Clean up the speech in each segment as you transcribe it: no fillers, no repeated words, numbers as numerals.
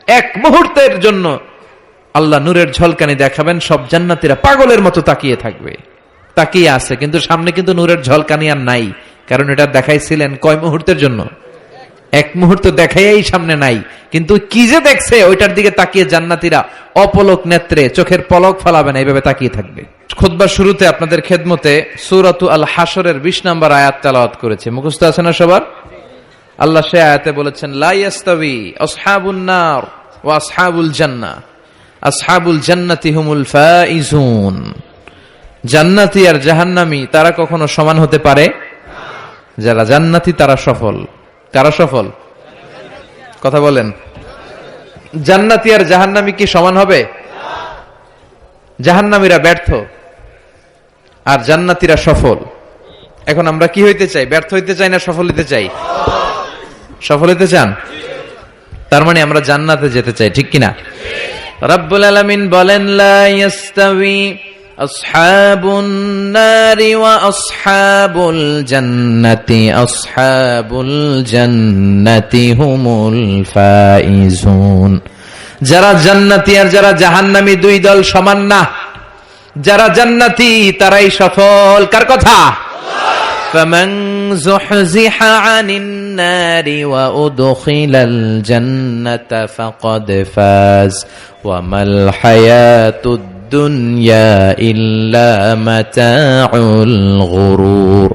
এক মুহূর্তের জন্য আল্লাহ নূরের ঝলকানি দেখাবেন, সব জান্নাতীরা পাগলের মতো তাকিয়ে থাকবে, তাকিয়ে আছে, কিন্তু সামনে কিন্তু নূরের ঝলকানি আর নাই, কারণ এটা দেখাইছিলেন কয় মুহূর্তের জন্য? এক মুহূর্ত দেখাই সামনে নাই, কিন্তু কি যে দেখছে ওইটার দিকে তাকিয়ে জান্নাতীরা অপলক নেত্রে চোখের পলক ফলাবে না, এইভাবে তাকিয়ে থাকবে। খুতবার শুরুতে আপনাদের খেদমতে সূরাতু আল হাশরের 20 নম্বর আয়াত তেলাওয়াত করেছে, মুখস্থ আছে না সবার? আল্লাহ সে আয়াতে বলেছেন, লা ইয়াস্তাবি আসহাবুন নার ওয়া আসহাবুল জান্নাহ, আসহাবুল জান্নাতি হুমুল ফাইজুন। জান্নাতি আর জাহান্নামী তারা কখনো সমান হতে পারে? যারা জান্নাতি তারা সফল। কারা সফল? কথা বলেন। জান্নাতি আর জাহান্নামী কি সমান হবে? জাহান্নামীরা ব্যর্থ আর জান্নাতীরা সফল। এখন আমরা কি হইতে চাই? ব্যর্থ হইতে চাই না সফল হইতে চাই? সফল হইতে চান? তার মানে আমরা জান্নাতে যেতে চাই, ঠিক কিনা? রব্বুল আলামিন বলেন, লা ইয়াস্তাবি আসহাবুন নারি ওয়া আসহাবুল জান্নাতি, আসহাবুল জান্নাতি হুমুল ফাইজুন। যারা জান্নাতি আর যারা জাহান্নামী দুই দল সমান না, যারা জান্নাতি তারাই সফল। কার কথা? ফামান যুহজিহা আনিন নারি ওয়া উদখিলাল জান্নাতা ফাকাদ ফাজ ওয়া মাল হায়াতুদ দুনিয়া ইল্লা মাতাউল গুরুর।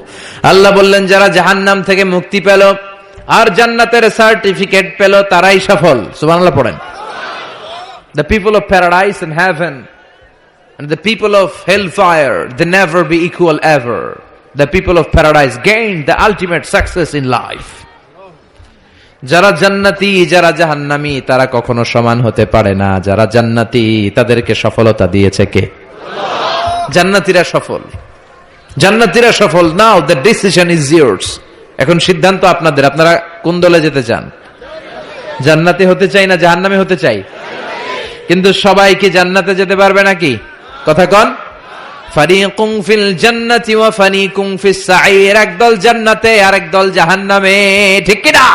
আল্লাহ বললেন, যারা জাহান্নাম থেকে মুক্তি পেল আর জান্নাতের সার্টিফিকেট পেল তারাই সফল। সুবহানাল্লাহ পড়েন। The people of paradise and heaven and the people of hellfire, they never be equal ever. The people of paradise gained the ultimate success in life. যারা জান্নাতি যারা জাহান্নামী তারা কখনো সমান হতে পারে না। যারা জান্নাতি তাদেরকে সফলতা দিয়েছে কে? জান্নাতীরা সফল, জান্নাতীরা সফল। নাও the decision is yours. এখন সিদ্ধান্ত আপনাদের, আপনারা কোন দলে যেতে চান? জান্নাতি হতে চাই না জাহান্নামী হতে চাই? কিন্তু সবাই কি জান্নাতে যেতে পারবে নাকি? কথা কন। ফারিকুম ফিল জান্নাতি ওয়া ফারিকুম ফিস সাঈর, একদল জান্নাতে আর একদল জাহান্নামে, ঠিক কি না?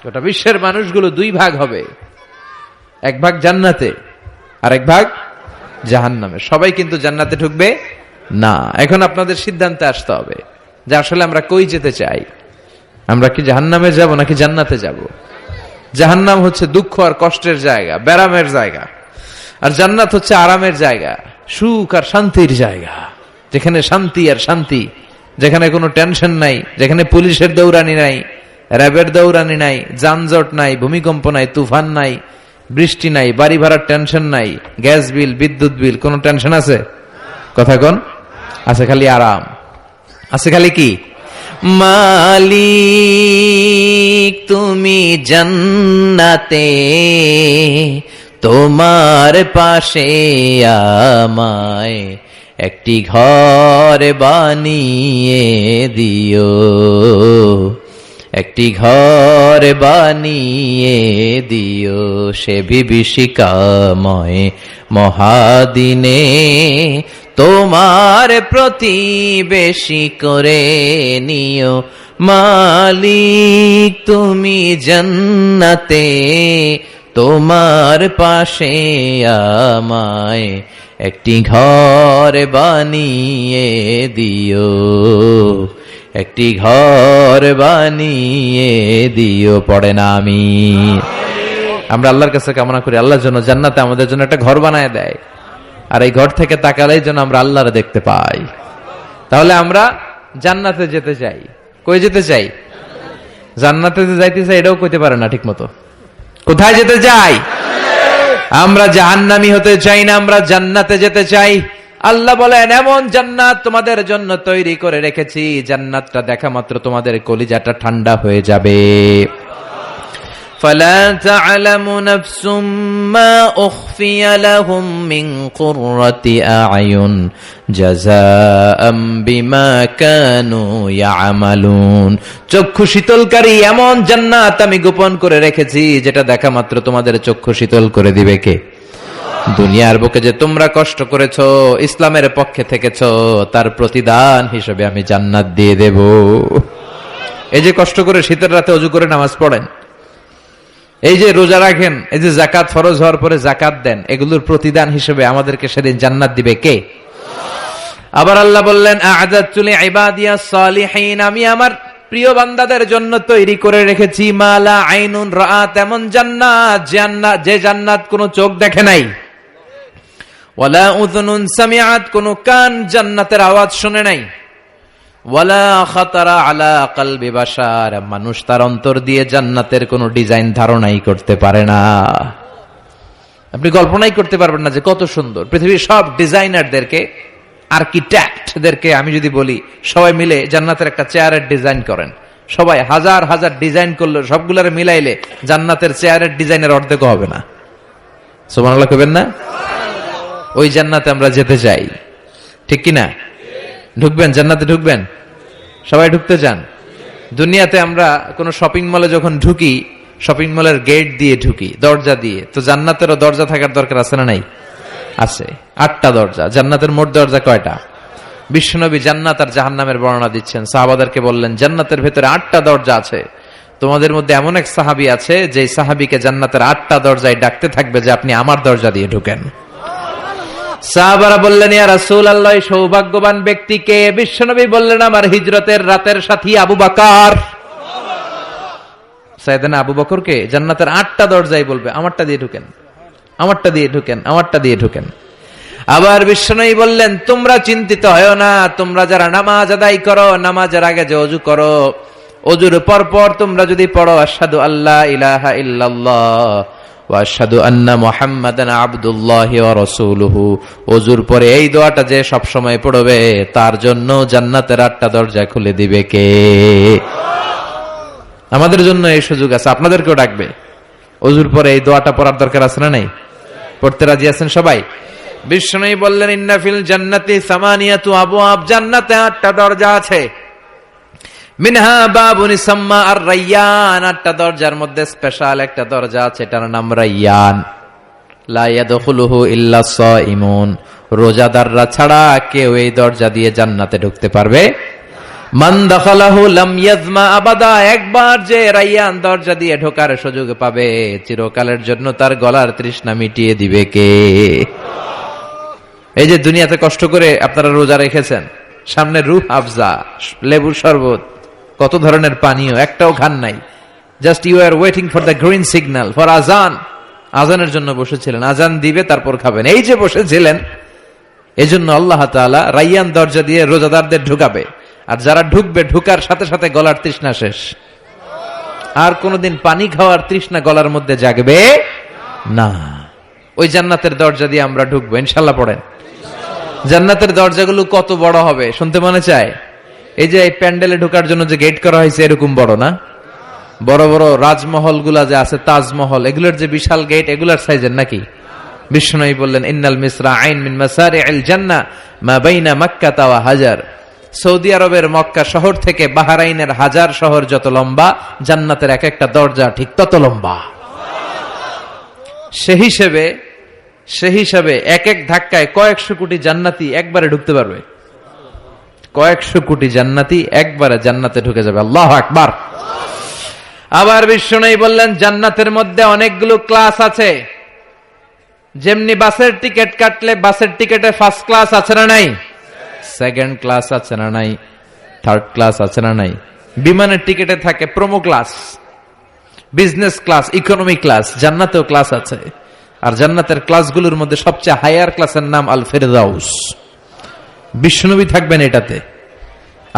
গোটা বিশ্বের মানুষগুলো দুই ভাগ হবে, এক ভাগ জান্নাতে আর এক ভাগ জাহান্নামে। সবাই কিন্তু জান্নাতে ঢুকবে না। এখন আপনাদের সিদ্ধান্তে আসতে হবে যে আসলে আমরা কই যেতে চাই। আমরা কি জাহান্নামে যাব নাকি জান্নাতে যাব? জাহান্নাম হচ্ছে দুঃখ আর কষ্টের জায়গা, ব্যারামের জায়গা, আর জান্নাত হচ্ছে আরামের জায়গা, সুখ আর শান্তির জায়গা, যেখানে শান্তি আর শান্তি, যেখানে কোনো টেনশন নাই, যেখানে পুলিশের দৌড়ানি নাই, র্যাবের দৌড়ানি নাই, যানজট নাই, ভূমিকম্প নাই, তুফান নাই, বৃষ্টি নাই, বাড়ি ভাড়ার টেনশন নাই, গ্যাস বিল, বিদ্যুৎ বিল, কোনো টেনশন আছে? কথা কোন? আছে খালি আরাম, আছে খালি কি? মালিক তুমি জান্নাতে, তোমার পাশে আমায় একটি ঘর বানিয়ে দিও, একটি ঘর বানিয়ে দিও সে বিভীষিকাময় মহাদিনে, তোমার প্রতিবেশী করে নিও। মালিক তুমি জান্নাতে, তোমার পাশে আমায় একটি ঘর বানিয়ে দিও, একটি ঘর বানিয়ে দিও। পড়ে না আমি? আমরা আল্লাহর কাছে কামনা করি আল্লাহর জন্য জান্নাতে আমাদের জন্য একটা ঘর বানায় দেয়, আর এই ঘর থেকে তাকালেই যেন আমরা আল্লাহরে দেখতে পাই। তাহলে আমরা জান্নাতে যেতে চাই। কই যেতে চাই? জান্নাতে যাইতে চাই, এটাও কইতে পারে না ঠিক মতো। কোথায় যেতে চাই? আমরা জাহান্নামী হতে চাই না, আমরা জান্নাতে যেতে চাই। আল্লাহ বলেন, এমন জান্নাত তোমাদের জন্য তৈরি করে রেখেছি, জান্নাতটা দেখা মাত্র তোমাদের কলিজাটা ঠান্ডা হয়ে যাবে। فلا تعلم نفس ما أخفي لهم من قرة أعين جزاء بما كانوا يعملون। চক্ষু শীতলকারী এমন জান্নাত আমি গোপন করে রেখেছি, যেটা দেখা মাত্র তোমাদের চক্ষু শীতল করে দিবে কে? দুনিয়ার বুকে যে তোমরা কষ্ট করেছো, ইসলামের পক্ষে থেকেছো, তার প্রতিদান হিসেবে আমি জান্নাত দিয়ে দেব। এই যে কষ্ট করে শীতের রাতে ওযু করে নামাজ পড়েন, এই যে রোজা রাখেন, এই যে যাকাত ফরজ হওয়ার পরে যাকাত দেন, এগুলোর প্রতিদান হিসেবে আমাদেরকে সেদিন জান্নাত দিবে কে? আবার আল্লাহ বললেন, আ'আদাতু লিইবাদিয়াস সালিহিন, আমি আমার প্রিয় বান্দাদের জন্য তৈরি করে রেখেছি মা লা আইনুন রাআত, এমন জান্নাত, যে জান্নাত কোনো চোখ দেখে নাই, ওয়ালা উযুনুন সামিআত, কোনো কান জান্নাতের আওয়াজ শুনে নাই, ওয়ালা খাতারা আলা কলবি বাশার, মানুষ তার অন্তর দিয়ে জান্নাতের কোনো ডিজাইন ধারণাই করতে পারে না। আপনি কল্পনাই করতে পারবেন না যে কত সুন্দর। পৃথিবীর সব ডিজাইনারদেরকে, আর্কিটেক্টদেরকে আমি যদি বলি, সবাই মিলে জান্নাতের একটা চেয়ারের ডিজাইন করেন, সবাই হাজার হাজার ডিজাইন করলে সবগুলোর মিলাইলে জান্নাতের চেয়ারের ডিজাইনের অর্ধেক হবে না। সুবহানাল্লাহ কইবেন না? ওই জান্নাতে আমরা যেতে চাই, ঠিক কিনা? ঢুকবেন জান্নাতে? ঢুকবেন? সবাই ঢুকতে চান? দুনিয়াতে আমরা কোন শপিং মলে যখন ঢুকি, শপিং মলের গেট দিয়ে ঢুকি, দরজা দিয়ে। তো জান্নাতেরও দরজা থাকার দরকার আছে না নাই? আছে। 8টা দরজা। জান্নাতের মোট দরজা কয়টা? বিশ্বনবী জান্নাত আর জাহান্নামের বর্ণনা দিচ্ছেন, সাহাবাদেরকে বললেন জান্নাতের ভেতরে 8টা দরজা আছে। তোমাদের মধ্যে এমন এক সাহাবী আছে যে সাহাবীকে জান্নাতের 8টা দরজায় ডাকতে থাকবে যে আপনি আমার দরজা দিয়ে ঢুকেন। সাহাবারা বললেন, ইয়া রাসূলুল্লাহ, সৌভাগ্যবান ব্যক্তি কে? বিশ্বনবী বললেন, আমার হিজরতের রাতের সাথী আবু বকর। সাইয়েদনা আবু বকরকে জান্নাতের 8টা দরজায় বলবে আমারটা দিয়ে ঢুকেন, আমারটা দিয়ে ঢুকেন, আমারটা দিয়ে ঢুকেন। আবার বিশ্বনবী বললেন, তোমরা চিন্তিত হয়ো না, তোমরা যারা নামাজ আদায় করো, নামাজের আগে যে ওযু করো, ওযুর পর পর তোমরা যদি পড়ো আশহাদু আল্লা ইলাহা ইল্লাল্লাহ ওয়া আশহাদু আন্না মুহাম্মাদান আবদুল্লাহি ওয়া রাসূলুহু, ওযুর পরে এই দোয়াটা যে সব সময় পড়বে তার জন্য জান্নাতের 8টা দরজা খুলে দিবে কে? আমাদের জন্য এই সুযোগ আছে, আপনাদেরকেও ডাকবে। ওযুর পরে এই দোয়াটা পড়ার দরকার আছে না নাই? পড়তে রাজি আছেন সবাই? বিশ্বনবী বললেন, ইন্না ফিল জান্নাতি সামানিয়াতু আবওয়াব, জান্নাতে 8টা দরজা আছে। মিনহা বাবুন ইসাম্মা আর রায়্যান, 8টা দরজার মধ্যে স্পেশাল একটা দরজা আছে, এটার নাম রায়্যান। লা ইয়াদখুলুহু ইল্লা সাইমুন, রোজাদাররা ছাড়া কেউ এই দরজা দিয়ে জান্নাতে ঢুকতে পারবে। মান দাখালাহু লাম ইয়াজমা আবাদা, একবার যে রায়্যান দরজা দিয়ে ঢোকার সুযোগ পাবে চিরকালের জন্য তার গলার তৃষ্ণা মিটিয়ে দিবে কে? এই যে দুনিয়াতে কষ্ট করে আপনারা রোজা রেখেছেন, সামনে রূহ আফজা, লেবুর শরবত, কত ধরনের পানীয়, একটাও খান নাই। Just you are waiting for the green signal for আজান। আজানের জন্য বসেছিলেন, আজান দিবে তারপর খাবেন। এই যে বসেছিলেন, এজন্য আল্লাহ তাআলা রায়্যান দরজা দিয়ে রোজাদারদের ঢুকাবে। আর যারা ঢুকবে, ঢুকার সাথে সাথে গলার তৃষ্ণা শেষ, আর কোনোদিন পানি খাওয়ার তৃষ্ণা গলার মধ্যে জাগবে না। ওই জান্নাতের দরজা দিয়ে আমরা ঢুকবো ইনশাআল্লাহ। পড়েন। জান্নাতের দরজাগুলো কত বড় হবে শুনতে মনে চায়? এই যে এই প্যান্ডেলে ঢোকার জন্য যে গেট করা হয়েছে এরকম বড় না? বড় বড় রাজমহল গুলা যে আছে, তাজমহল, এগুলোর যে বিশাল গেট, এগুলার সাইজের নাকি? বিশ্বনবী বললেন, ইন্নাল মিসরাআইন মিন মাসারি'ল জান্নাহ মা বাইনা মাক্কাহ ওয়া হাজার, সৌদি আরবের মক্কা শহর থেকে বাহরাইনের হাজার শহর যত লম্বা, জান্নাতের এক একটা দরজা ঠিক তত লম্বা। সেই হিসেবে এক এক ধাক্কায় কয়েকশো কোটি জান্নাতি একবারে ঢুকতে পারবে। কয়েকশো কোটি জান্নাতি একবারে জান্নাতে ঢুকে যাবে। আল্লাহু আকবার। আবার বিশ্বনবী বললেন, জান্নাতের মধ্যে অনেকগুলো ক্লাস আছে। যেমনি বাসের টিকিট কাটলে বাসের টিকিটে ফার্স্ট ক্লাস আছে না নাই? সেকেন্ড ক্লাস আছে না নাই? থার্ড ক্লাস আছে না নাই? বিমানের টিকিটে থাকে promo class, business class, economy class. জান্নাতেও ক্লাস আছে। আর জান্নাতের ক্লাসগুলোর মধ্যে সবচেয়ে হায়ার ক্লাসের নাম আল ফেরদাউস। বিশ্বনবী থাকবেন এটাতে,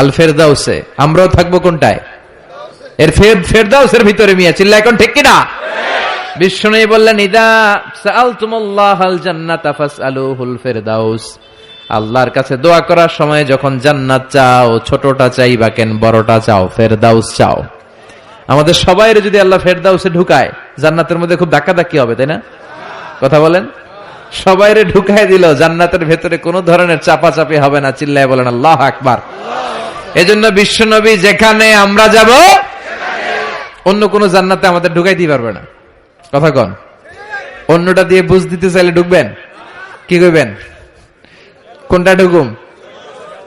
আল ফেরদাউসে। আমরাও থাকবো কোনটায়? এর ফেরদাউসের ভিতরে। মিয়া চিল্লা এখন ঠিক কিনা? বিশ্বনবী বললেন, ইদা সাআলতুমুল্লাহাল জান্নাতা ফাসআলুহুল ফেরদাউস, আল্লাহর কাছে দোয়া করার সময় যখন জান্নাত চাও, ছোটটা চাইবা কেন, বড়টা চাও, ফেরদাউস চাও। আমাদের সবাইরে যদি আল্লাহ ফেরদাউসে ঢুকায়, জান্নাতের মধ্যে খুব ধাক্কাধাক্কি হবে, তাই না? কথা বলেন। সবাইরে ঢুকায় দিল, জান্নাতের ভেতরে কোনো ধরনের চাপাচাপি হবে না। চিল্লায় বলেন আল্লাহু আকবার। এজন্য বিশ্বনবী যেখানে আমরা যাব, অন্য কোন জান্নাতে আমাদের ঢুকাইতে পারবে না। কথা কন। অন্যটা দিয়ে বুঝ দিতে চাইলে ঢুকবেন, কি কইবেন? কোনটা ঢুকুম?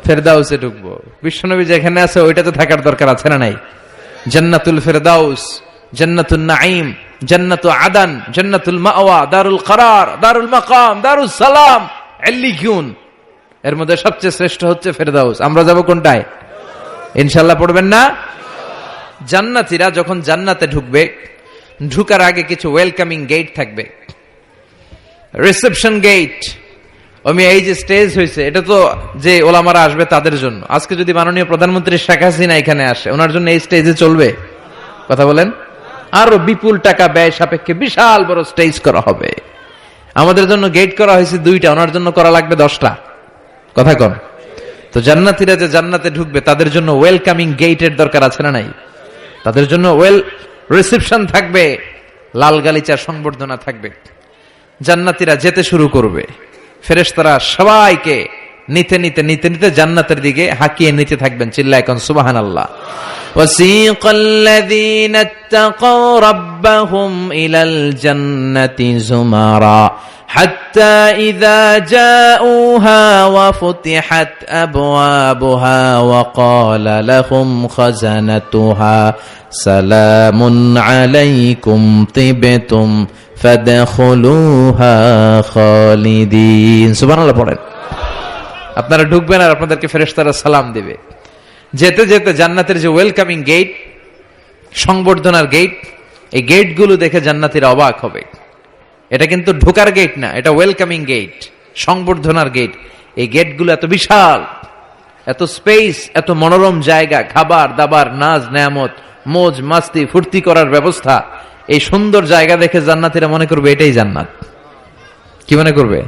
ফেরদাউসে ঢুকবো। বিশ্বনবী যেখানে আছে ওইটাতে থাকার দরকার আছে না নাই? জান্নাতুল ফেরদাউস, জান্নাতুন নাঈম, জান্নাতু আদান, জান্নাতুল মাওয়া, দারুল করার, দারুল মাকাম, দারুস সালাম, ইল্লিয়ুন। এর মধ্যে সবচেয়ে শ্রেষ্ঠ হচ্ছে ফেরদাউস। আমরা যাব কোনটায়? ইনশাআল্লাহ পড়বেন না? জান্নাতীরা যখন জান্নাতে ঢুকবে, ঢুকার আগে কিছু ওয়েলকামিং গেট থাকবে, রিসেপশন গেট। এই যে স্টেজ হয়েছে, এটা তো যে ওলামারা আসবে তাদের জন্য। আজকে যদি মাননীয় প্রধানমন্ত্রী শেখ হাসিনা এখানে আসে, ওনার জন্য এই স্টেজে চলবে? কথা বলেন। আরো বিপুল টাকা ব্যয় সাপেক্ষে বিশাল বড় স্টেজ করা হবে। আমাদের জন্য গেট করা হয়েছে 2টা, ওনার জন্য করা লাগবে 10টা। কথা কন। তো জান্নাতীরা যে জান্নাতে ঢুকবে তাদের জন্য ওয়েলকামিং গেটের দরকার আছে না নাই? তাদের জন্য রিসেপশন থাকবে, লাল গালিচার সংবর্ধনা থাকবে। জান্নাতীরা যেতে শুরু করবে, ফেরেশতারা সবাইকে নিতে নিতে নিতে নিতে জান্নাতের দিকে হাঁকিয়ে নিতে থাকবেন। চিল্লায় কোন সুবহানাল্লাহ। وَسِيقَ الَّذِينَ اتَّقَوْا رَبَّهُمْ إِلَى الْجَنَّةِ زُمَرًا حَتَّى إِذَا جَاءُوهَا وَفُتِحَتْ أَبْوَابُهَا وَقَالَ لَهُمْ خَزَنَتُهَا سَلَامٌ عَلَيْكُمْ طِبْتُمْ فَادْخُلُوهَا خَالِدِينَ। সুবহানাল্লাহ পড়েন। আপনারা ঢুকবেন আর আপনাদেরকে ফেরেশতারা সালাম দিবে। যেতে যেতে জান্নাতের যে ওয়েলকামিং গেট, সংবর্ধনার গেট, এই গেটগুলো দেখে জান্নাতীরা অবাক হবে। এটা কিন্তু ঢোকার গেট না, এটা ওয়েলকামিং গেট, সংবর্ধনার গেট। এই গেটগুলো এত বিশাল, এত স্পেস, এত মনোরম জায়গা, খাবার দাবার, নাজ নেয়ামত, মোজ মাস্তি, ফুর্তি করার ব্যবস্থা। এই সুন্দর জায়গা দেখে জান্নাতীরা মনে করবে এটাই জান্নাত। কি মনে করবে?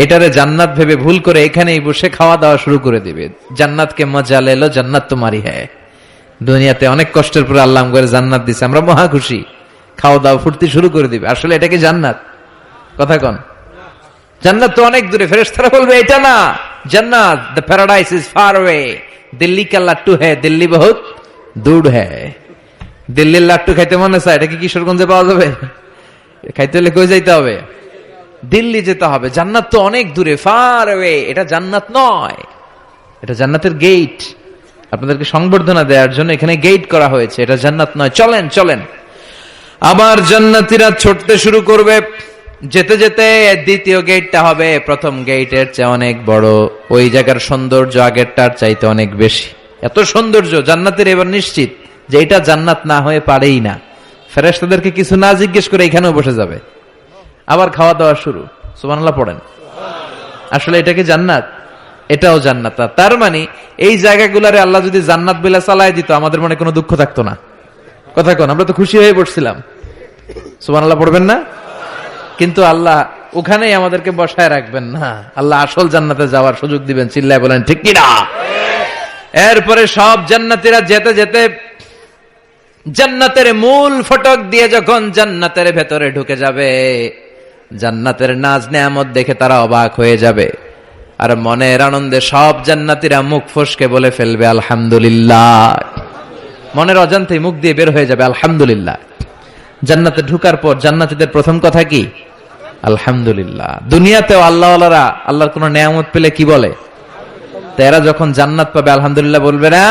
এটারে জান্নাত ভেবে ভুল করে এখানেই বসে খাওয়া দাওয়া শুরু করে দিবে। জান্নাতকে মজা লেলো, জান্নাত তোমারই হ্যায়। দুনিয়াতে অনেক কষ্টের পরে আল্লাহ করে জান্নাত দিছে, আমরা মহা খুশি, খাওয়া দাওয়া ফুর্তি শুরু করে দিবে। আসলে এটা কি জান্নাত? কথা কন। জান্নাত তো অনেক দূরে। ফেরেশতারা বলবে এটা না, জান্নাত, the paradise is far away, Delhi কা লাট্টু হ্যায়, দিল্লি বহুত দূর হ্যায়। দিল্লির লাট্টু খাইতে মনে চায়, এটা কি কিশোরগঞ্জে পাওয়া যাবে? খাইতে হলে কই যাইতে হবে? দিল্লি যেতে হবে। জান্নাত তো অনেক দূরে, ফার অ্যাওয়ে। এটা জান্নাত নয়, এটা জান্নাতের গেট। আপনাদেরকে সংবর্ধনা দেওয়ার জন্য এখানে গেট করা হয়েছে, এটা জান্নাত নয়। চলেন চলেন। আবার জান্নাতীরা ছুটতে শুরু করবে। যেতে যেতে দ্বিতীয় গেটটা হবে প্রথম গেটের চেয়ে অনেক বড়। ওই জায়গার সৌন্দর্য আগেরটার চাইতে অনেক বেশি। এত সৌন্দর্য জান্নাতের এবার নিশ্চিত যে এটা জান্নাত না হয়ে পারেই না। ফেরেশতাদেরকে কিছু না জিজ্ঞেস করে এখানেও বসে যাবে। আবার খাওয়া দাওয়া শুরু। সুবহানাল্লাহ পড়েন। আসলে এটা কি জান্নাত? এটাও জান্নাত। তার মানে এই জায়গাগুলারে আল্লাহ যদি জান্নাত বলে চালায় দিত, আমাদের মনে কোনো দুঃখ থাকতো না। কথা কোন, আমরা তো খুশি হয়ে পড়ছিলাম। সুবহানাল্লাহ পড়বেন না? কিন্তু আল্লাহ ওখানেই আমাদেরকে বসায় রাখবেন না, আল্লাহ আসল জান্নাতে যাওয়ার সুযোগ দিবেন। চিল্লায় বলেন ঠিক কি না? এরপরে সব জান্নাতীরা যেতে যেতে জান্নাতের মূল ফটক দিয়ে যখন জান্নাতের ভেতরে ঢুকে যাবে, জান্নাতের নাজ নেয়ামত দেখে তারা অবাক হয়ে যাবে। আর মনের আনন্দে সব জান্নাতীরা মুখ ফসকে বলে ফেলবে আলহামদুলিল্লাহ। মনের অজান্তেই মুখ দিয়ে বের হয়ে যাবে আলহামদুলিল্লাহ। জান্নাতে ঢুকার পর জান্নাতীদের প্রথম কথা কি? আলহামদুলিল্লাহ। দুনিয়াতেও আল্লাহওয়ালারা আল্লাহর কোন নেয়ামত পেলে কি বলে? তারা যখন জান্নাত পাবে আলহামদুলিল্লাহ বলবে না?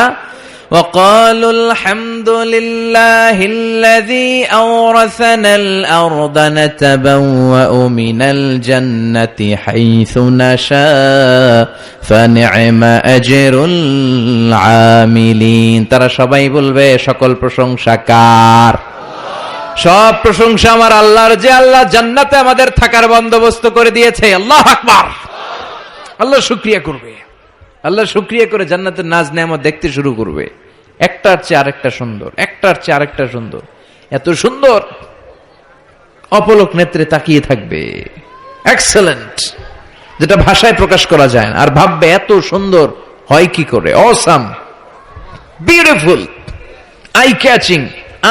وقالوا الحمد لله الذي أورثنا الأرض نتبوأ من الجنة حيث نشاء فنعم أجر العاملين। তারা সবাই বলবে সকল প্রশংসা কার? সব প্রশংসা আমার আল্লাহর, যে আল্লাহ জান্নাতে আমাদের থাকার বন্দোবস্ত করে দিয়েছে। আল্লাহু আকবার। আল্লাহ শুকরিয়া করবে। আল্লাহ শুকরিয়া করে জান্নাতের নাজ নেয়ামত দেখতে শুরু করবে। একটার চেয়ে আরেকটা সুন্দর, একটার চেয়ে আরেকটা সুন্দর। এত সুন্দর অপলক নেত্রে তাকিয়ে থাকবে। এক্সেলেন্ট, যেটা ভাষায় প্রকাশ করা যায় না। আর ভাববে এত সুন্দর হয় কি করে? Awesome, beautiful, eye catching,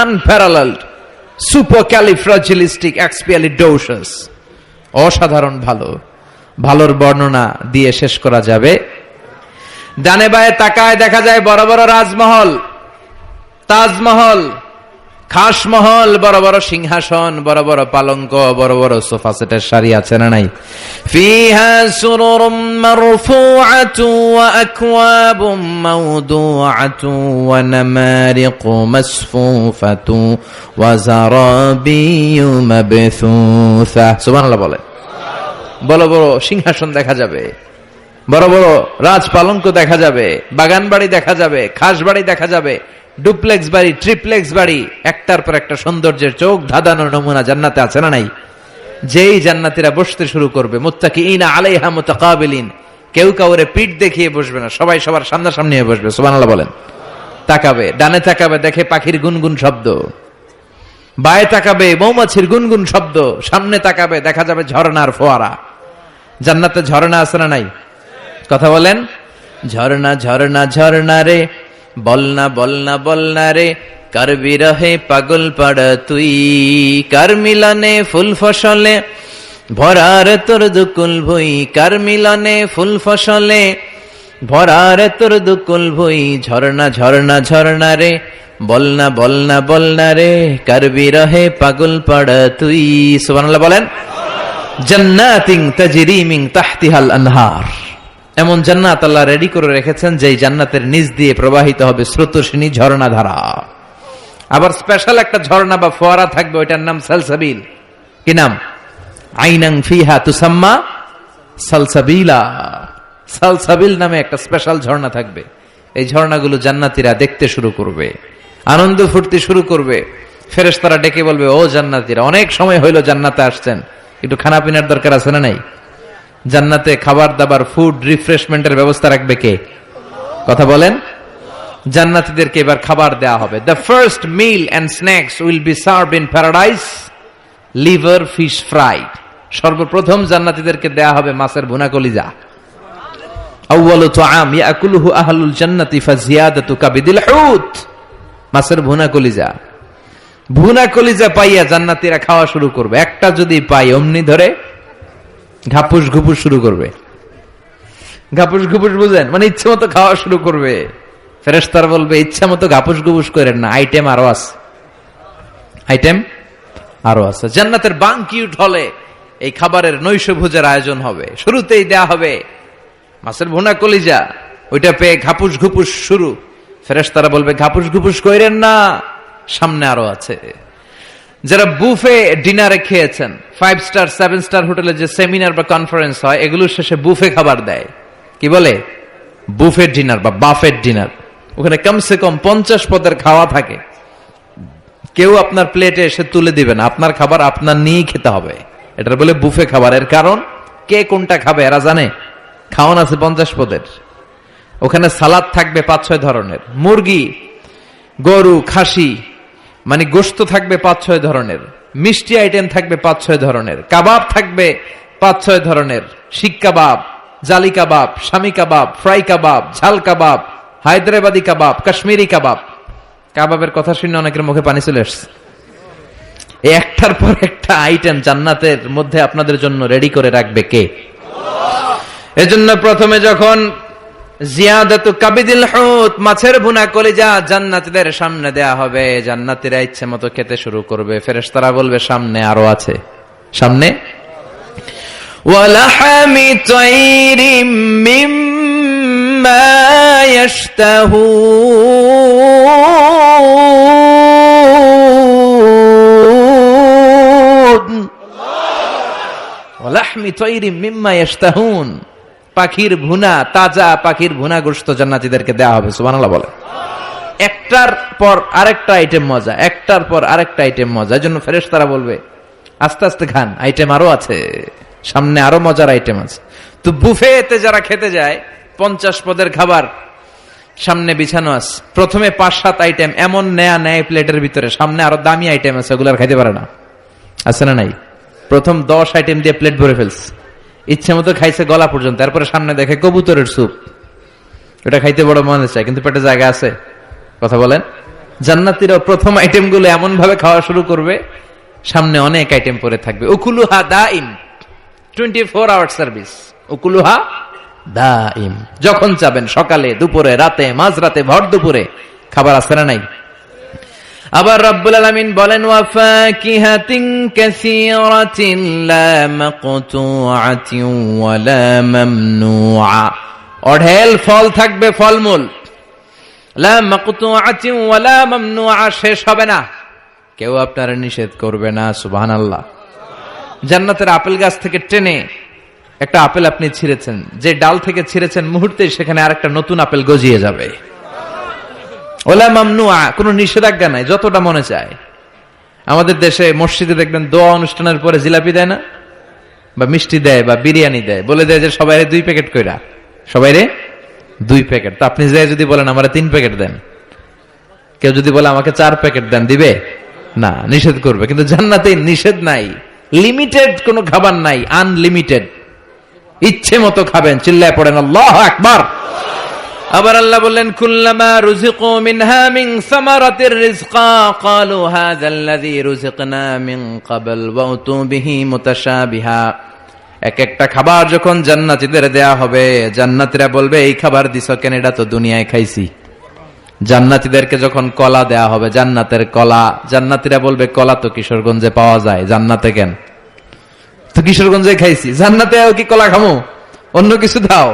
unparalleled, supercalifragilisticexpialidocious. অসাধারণ ভালো। ভালোর বর্ণনা দিয়ে শেষ করা যাবে। ডানে বায়ে তাকায় দেখা যায় বড় বড় রাজমহল, তাজমহল, খাসমহল, বড় বড় সিংহাসন, বড় বড় পালঙ্ক, বড় বড় সোফা সেটের সারি আছে না নাই? ফিহা সুরুরুম মারফুআতু ওয়া আকওয়াবুম মাওদুআতু ওয়া নামারিকু মাসফুফাতু ওয়া যারাবিয়্যু মাবথুসা। সুবহানাল্লাহ বলে। বড় বড় সিংহাসন দেখা যাবে, বড় বড় রাজপালঙ্ক দেখা যাবে, বাগান বাড়ি দেখা যাবে, খাস বাড়ি দেখা যাবে, ডুপ্লেক্স বাড়ি, ট্রিপ্লেক্স বাড়ি, একটার পর একটা সৌন্দর্যের চোখ ধাঁধানো নমুনা জান্নাতে আছে না নাই? যেই জান্নাতীরা বসতে শুরু করবে, মুত্তাকিইনা আলাইহা মুতাকাবিলিন, কেউ কাউরে পিঠ দেখিয়ে বসবে না, সবাই সবার সামনাসামনি হয়ে বসবে। সুবহানাল্লাহ বলেন। তাকাবে, ডানে তাকাবে, দেখে পাখির গুনগুন শব্দ, বায়ে তাকাবে মৌমাছির গুনগুন শব্দ, সামনে তাকাবে দেখা যাবে ঝর্ণার ফোয়ারা। জান্নাতে ঝর্ণা আছে না নাই? কথা বলেন। ঝর্ণা ঝর্ণা ঝর্ণা রে, বলনা বলনা বলনা রে, কার বিরহে পাগল পাড়া তুই, কার মিলনে ফুল ফসলে ভরার তোর দুকুল ভুই, কার মিলনে ফুল ফসলে ভরার তোর দুকুল ভুই। ঝর্ণা ঝর্ণা ঝর্ণা রে, বলনা বলনা বলনা রে, কার বিরহে পাগল পাড়া তুই। সুবহানাল্লাহ বলেন। জান্নাতিন তাজরি মিন তাহতিহাল আনহার, এমন জান্নাত আল্লাহ রেডি করে রেখেছেন যেই জান্নাতের নিচ দিয়ে প্রবাহিত হবে স্রোতস্বিনী ঝর্ণা ধারা। আবার স্পেশাল একটা ঝর্ণা বা ফোয়ারা থাকবে, ওইটার নাম সালসাবিল। কি নাম? আইনান ফিহা তুসাম্মা সালসাবিলা। সালসাবিল নামে একটা স্পেশাল ঝর্ণা থাকবে। এই ঝর্ণাগুলো জান্নাতীরা দেখতে শুরু করবে, আনন্দ ফুর্তি শুরু করবে। ফেরেশতারা ডেকে বলবে, ও জান্নাতীরা, অনেক সময় হইলো জান্নাতে আসছেন, একটু খানা পিনার দরকার আছে না নাই? জান্নাতে খাবার দাবার, ফুড রিফ্রেশমেন্টের ব্যবস্থা রাখবে কে? কথা বলেন। জান্নাতীদেরকে এবার খাবার দেয়া হবে। The first meal and snacks will be served in paradise liver fish fried. সর্বপ্রথম জান্নাতীদেরকে দেয়া হবে মাছের ভুনা কলিজা। আউয়ালু তুআম ইয়াকুলুহু আহলুল জান্নাতি ফাজিয়াদাতু কাবিদিল হুত। মাছের ভুনা কলিজা। ভুনা কলিজা পাইয়া জান্নাতীরা খাওয়া শুরু করবে। একটা যদি পাই অমনি ধরে ঘাপুস ঘুপুস শুরু করবে। ঘাপুস ঘুপুস বুঝেন? মানে ইচ্ছে মতো খাওয়া শুরু করবে। ফেরেশতারা বলবে, ইচ্ছা মতো ঘাপুস ঘুপুস করেন না, আইটেম আরো আছে, আইটেম আরো আছে। জান্নাতের বানকিউট হলে এই খাবারের নৈশভোজের আয়োজন হবে। শুরুতেই দেয়া হবে মাছের ভুনা কলিজা, ওইটা পেয়ে ঘাপুস ঘুপুস শুরু। ফেরেশতারা বলবে, ঘাপুস ঘুপুস করেন না, সামনে আরো আছে। যারা বুফে ডিনারে খেয়েছেন, 5 স্টার 7 স্টার হোটেলে যে সেমিনার বা কনফারেন্স হয়, এগুলোর শেষে বুফে খাবার দেয়। কি বলে? বুফে ডিনার বা বাফেট ডিনার। ওখানে কমসে কম 50 পদের খাওয়া থাকে। কেউ আপনার প্লেটে এসে তুলে দিবে না, আপনার খাবার আপনার নিয়েই খেতে হবে। এটা বলে বুফে খাবারের কারণ, কে কোনটা খাবে এরা জানে। খাওয়ান আছে 50 পদের। ওখানে সালাদ থাকবে 5-6 ধরনের, মুরগি, গরু, খাসি, মানে গোশত থাকবে 5-6 ধরনের, মিষ্টি আইটেম থাকবে 5-6 ধরনের, কাবাব থাকবে 5-6 ধরনের, শিক কাবাব, জালি কাবাব, শামি কাবাব, ফ্রাই কাবাব, ঝাল কাবাব, হায়দ্রাবাদি কাবাব, কাশ্মীরি কাবাব। কাবাবের কথা শুনে অনেকের মুখে পানি চলে আসছে। একটার পর একটা আইটেম জান্নাতের মধ্যে আপনাদের জন্য রেডি করে রাখবে কে? এজন্য প্রথমে যখন জিয়াদাতু কাবিদিল হুত, মাছের ভুনা কলিজা জান্নাতীদের সামনে দেয়া হবে, জান্নাতীরা ইচ্ছে মতো খেতে শুরু করবে। ফেরেশতারা বলবে, সামনে আরো আছে, সামনে। ওয়ালাহামি তাইরিম মিম্মা ইয়াশতাহুন। ওয়ালাহমি তাইরিম মিম্মা ইয়াশতাহুন, পাখির ভুনা, তাজা পাখির ভুনা গোশত জান্নাতীদেরকে দেওয়া হবে। সুবহানাল্লাহ বলে। একটার পর আরেকটা আইটেম মজা, একটার পর আরেকটা আইটেম মজা। এজন্য ফেরেশতারা বলবে, আস্তে আস্তে খান, আইটেম আরো আছে, সামনে আরো মজার আইটেম আছে। তো বুফেতে যারা খেতে যায়, 50 পদের খাবার সামনে বিছানো আছে। প্রথমে 5-7 আইটেম এমন নেয়া নেয় প্লেটের ভিতরে, সামনে আরো দামি আইটেম আছে, ওগুলো আর খাইতে পারে না। আছে না নাই? প্রথম 10 আইটেম দিয়ে প্লেট ভরে ফেলছে, ইচ্ছে মতো খাইছে গলা পর্যন্ত। তারপরে সামনে দেখে কবুতরের স্যুপ, এটা খাইতে বড় মনে চায়, কিন্তু পেটে জায়গা আছে। কথা বলেন। জান্নাতীরা প্রথম আইটেম গুলো এমন ভাবে খাওয়া শুরু করবে, সামনে অনেক আইটেম পরে থাকবে। উকুলুহা দাইম, 24 আওয়ার সার্ভিস। উকুলুহা দাইম, যখন চাবেন, সকালে, দুপুরে, রাতে, মাঝরাতে, ভর দুপুরে খাবার আছে না নাই? আবার রব্বুল আলামিন বলেন ওয়া ফাকিহাতিন কাসীরাতিন লা মাকতুআতিন ওয়া লা মামনুআ, অঢেল ফল থাকবে, ফলমূল, লা মাকতুআতিন ওয়া লা মামনুআ, শেষ হবে না, কেউ আপনার নিষেধ করবে না। সুবহানাল্লাহ। জান্নাতের আপেল গাছ থেকে টেনে একটা আপেল আপনি ছিঁড়েছেন, যে ডাল থেকে ছিঁড়েছেন মুহূর্তে সেখানে আরেকটা নতুন আপেল গজিয়ে যাবে। ওলা মামনুআ, কোনো নিষেধাজ্ঞা নাই, যতটা মনে চায়। আমাদের দেশে মসজিদে দেখবেন দোয়া অনুষ্ঠানের পরে জিলাপি দেয় না, বা মিষ্টি দেয়, বা বিরিয়ানি দেয়, বলে দেয় যে সবাইরে 2 প্যাকেট কইরা, সবাইরে 2 প্যাকেট। তো আপনি যাই যদি বলেন আমারে 3 প্যাকেট দেন, কেউ যদি বলে আমাকে 4 প্যাকেট দেন, দিবে না, নিষেধ করবে। কিন্তু জান্নাতে নিষেধ নাই, লিমিটেড কোনো খাবার নাই, আনলিমিটেড, ইচ্ছে মতো খাবেন। চিল্লায় পড়েন আল্লাহু আকবার। আবার আল্লাহ বললেন কুল্লামা রুজিকু মিনহা মিন সামারাতির রিজকা ক্বালু হাযাল্লাযী রুজিকনা মিন ক্বাবল ওয়া উতু বিহি মুতাশাবিহা। এক একটা খাবার যখন জান্নাতীদের দেয়া হবে, জান্নাতীরা বলবে এই খাবার দিছো কেন, এটা তো দুনিয়ায় খাইছি। জান্নাতীদেরকে যখন কলা দেয়া হবে, জান্নাতের কলা, জান্নাতীরা বলবে কলা তো কিশোরগঞ্জে পাওয়া যায়, জান্নাতে কেন, তো কিশোরগঞ্জে খাইছি, জান্নাতে কি কলা খামু, অন্য কিছু দাও।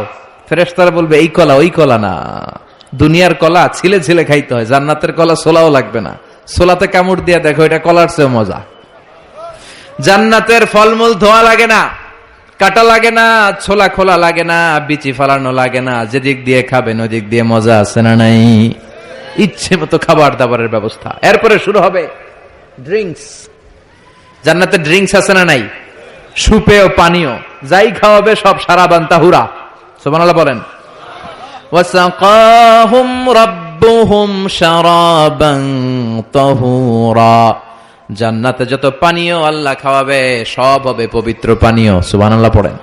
ফেরেশতারা বলবে এই কলা ওই কলা না, দুনিয়ার কলা ছিলে ছিলে খাইতে হয়, জান্নাতের কলা ছোলাও লাগবে না, ছোলাতে কামড় দিয়ে দেখো এটা কলার চেয়ে মজা। জান্নাতের ফলমূল ধোয়া লাগে না, কাটা লাগে না, ছোলা খোলা লাগে না, বিচি ফালানো লাগে না, যেদিক দিয়ে খাবেন ওদিক দিয়ে মজা আছে না নাই, ইচ্ছে মতো খাবার দাবারের ব্যবস্থা। এরপরে শুরু হবে ড্রিঙ্কস। জান্নাতে ড্রিঙ্কস আছে না নাই, সুপেয় পানীয়, যাই খাওয়াবে সব সারাবান তাহুরা। সুবহানাল্লাহ বলেন। ওয়াসাকাহুম রাব্বুহুম শারাবান তাহুরা, জান্নাতে যত পানীয় আল্লাহ খাওয়াবে সব হবে পবিত্র পানীয়। সুবহানাল্লাহ পড়েন।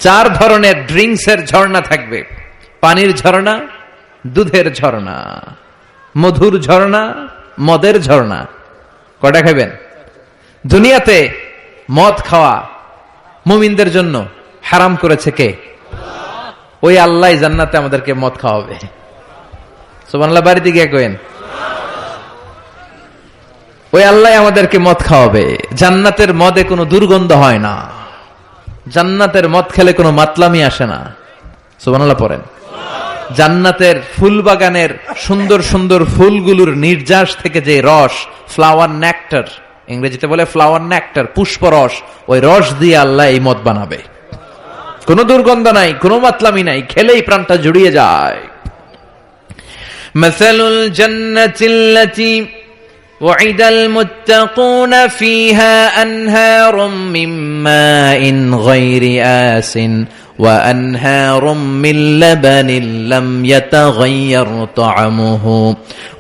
4 ধরনের ড্রিঙ্কস এর ঝর্ণা থাকবে, পানির ঝর্ণা, দুধের ঝর্ণা, মধুর ঝর্ণা, মদের ঝর্ণা। কয়টা খাবেন? দুনিয়াতে মদ খাওয়া মুমিনদের জন্য হারাম করেছে কে? ওই আল্লাহ জান্নাতে আমাদেরকে মদ খাওয়াবে। সুবহানাল্লাহ, বাড়িতে গিয়ে কইেন ওই আল্লাহ আমাদেরকে মদ খাওয়াবে। জান্নাতের মদে কোনো দুর্গন্ধ হয় না, জান্নাতের মদ খেলে কোনো মাতলামি আসে না। সুবহানাল্লাহ পড়েন। জান্নাতের ফুল বাগানের সুন্দর সুন্দর ফুলগুলোর নির্যাস থেকে যে রস, ফ্লাওয়ার নেক্টার, ইংরেজিতে বলে ফ্লাওয়ার নেক্টার, পুষ্প রস, ওই রস দিয়ে আল্লাহ এই মদ বানাবে। কোনো দুর্গন্ধ নাই, কোনো মাতলামি নাই, খেলেই প্রাণটা জুড়িয়ে যায়। মাসালুল জান্নাতিল্লাতী وعد المتقون فيها أنهار من ماء غير آس وأنهار من لبن لم يتغير طعمه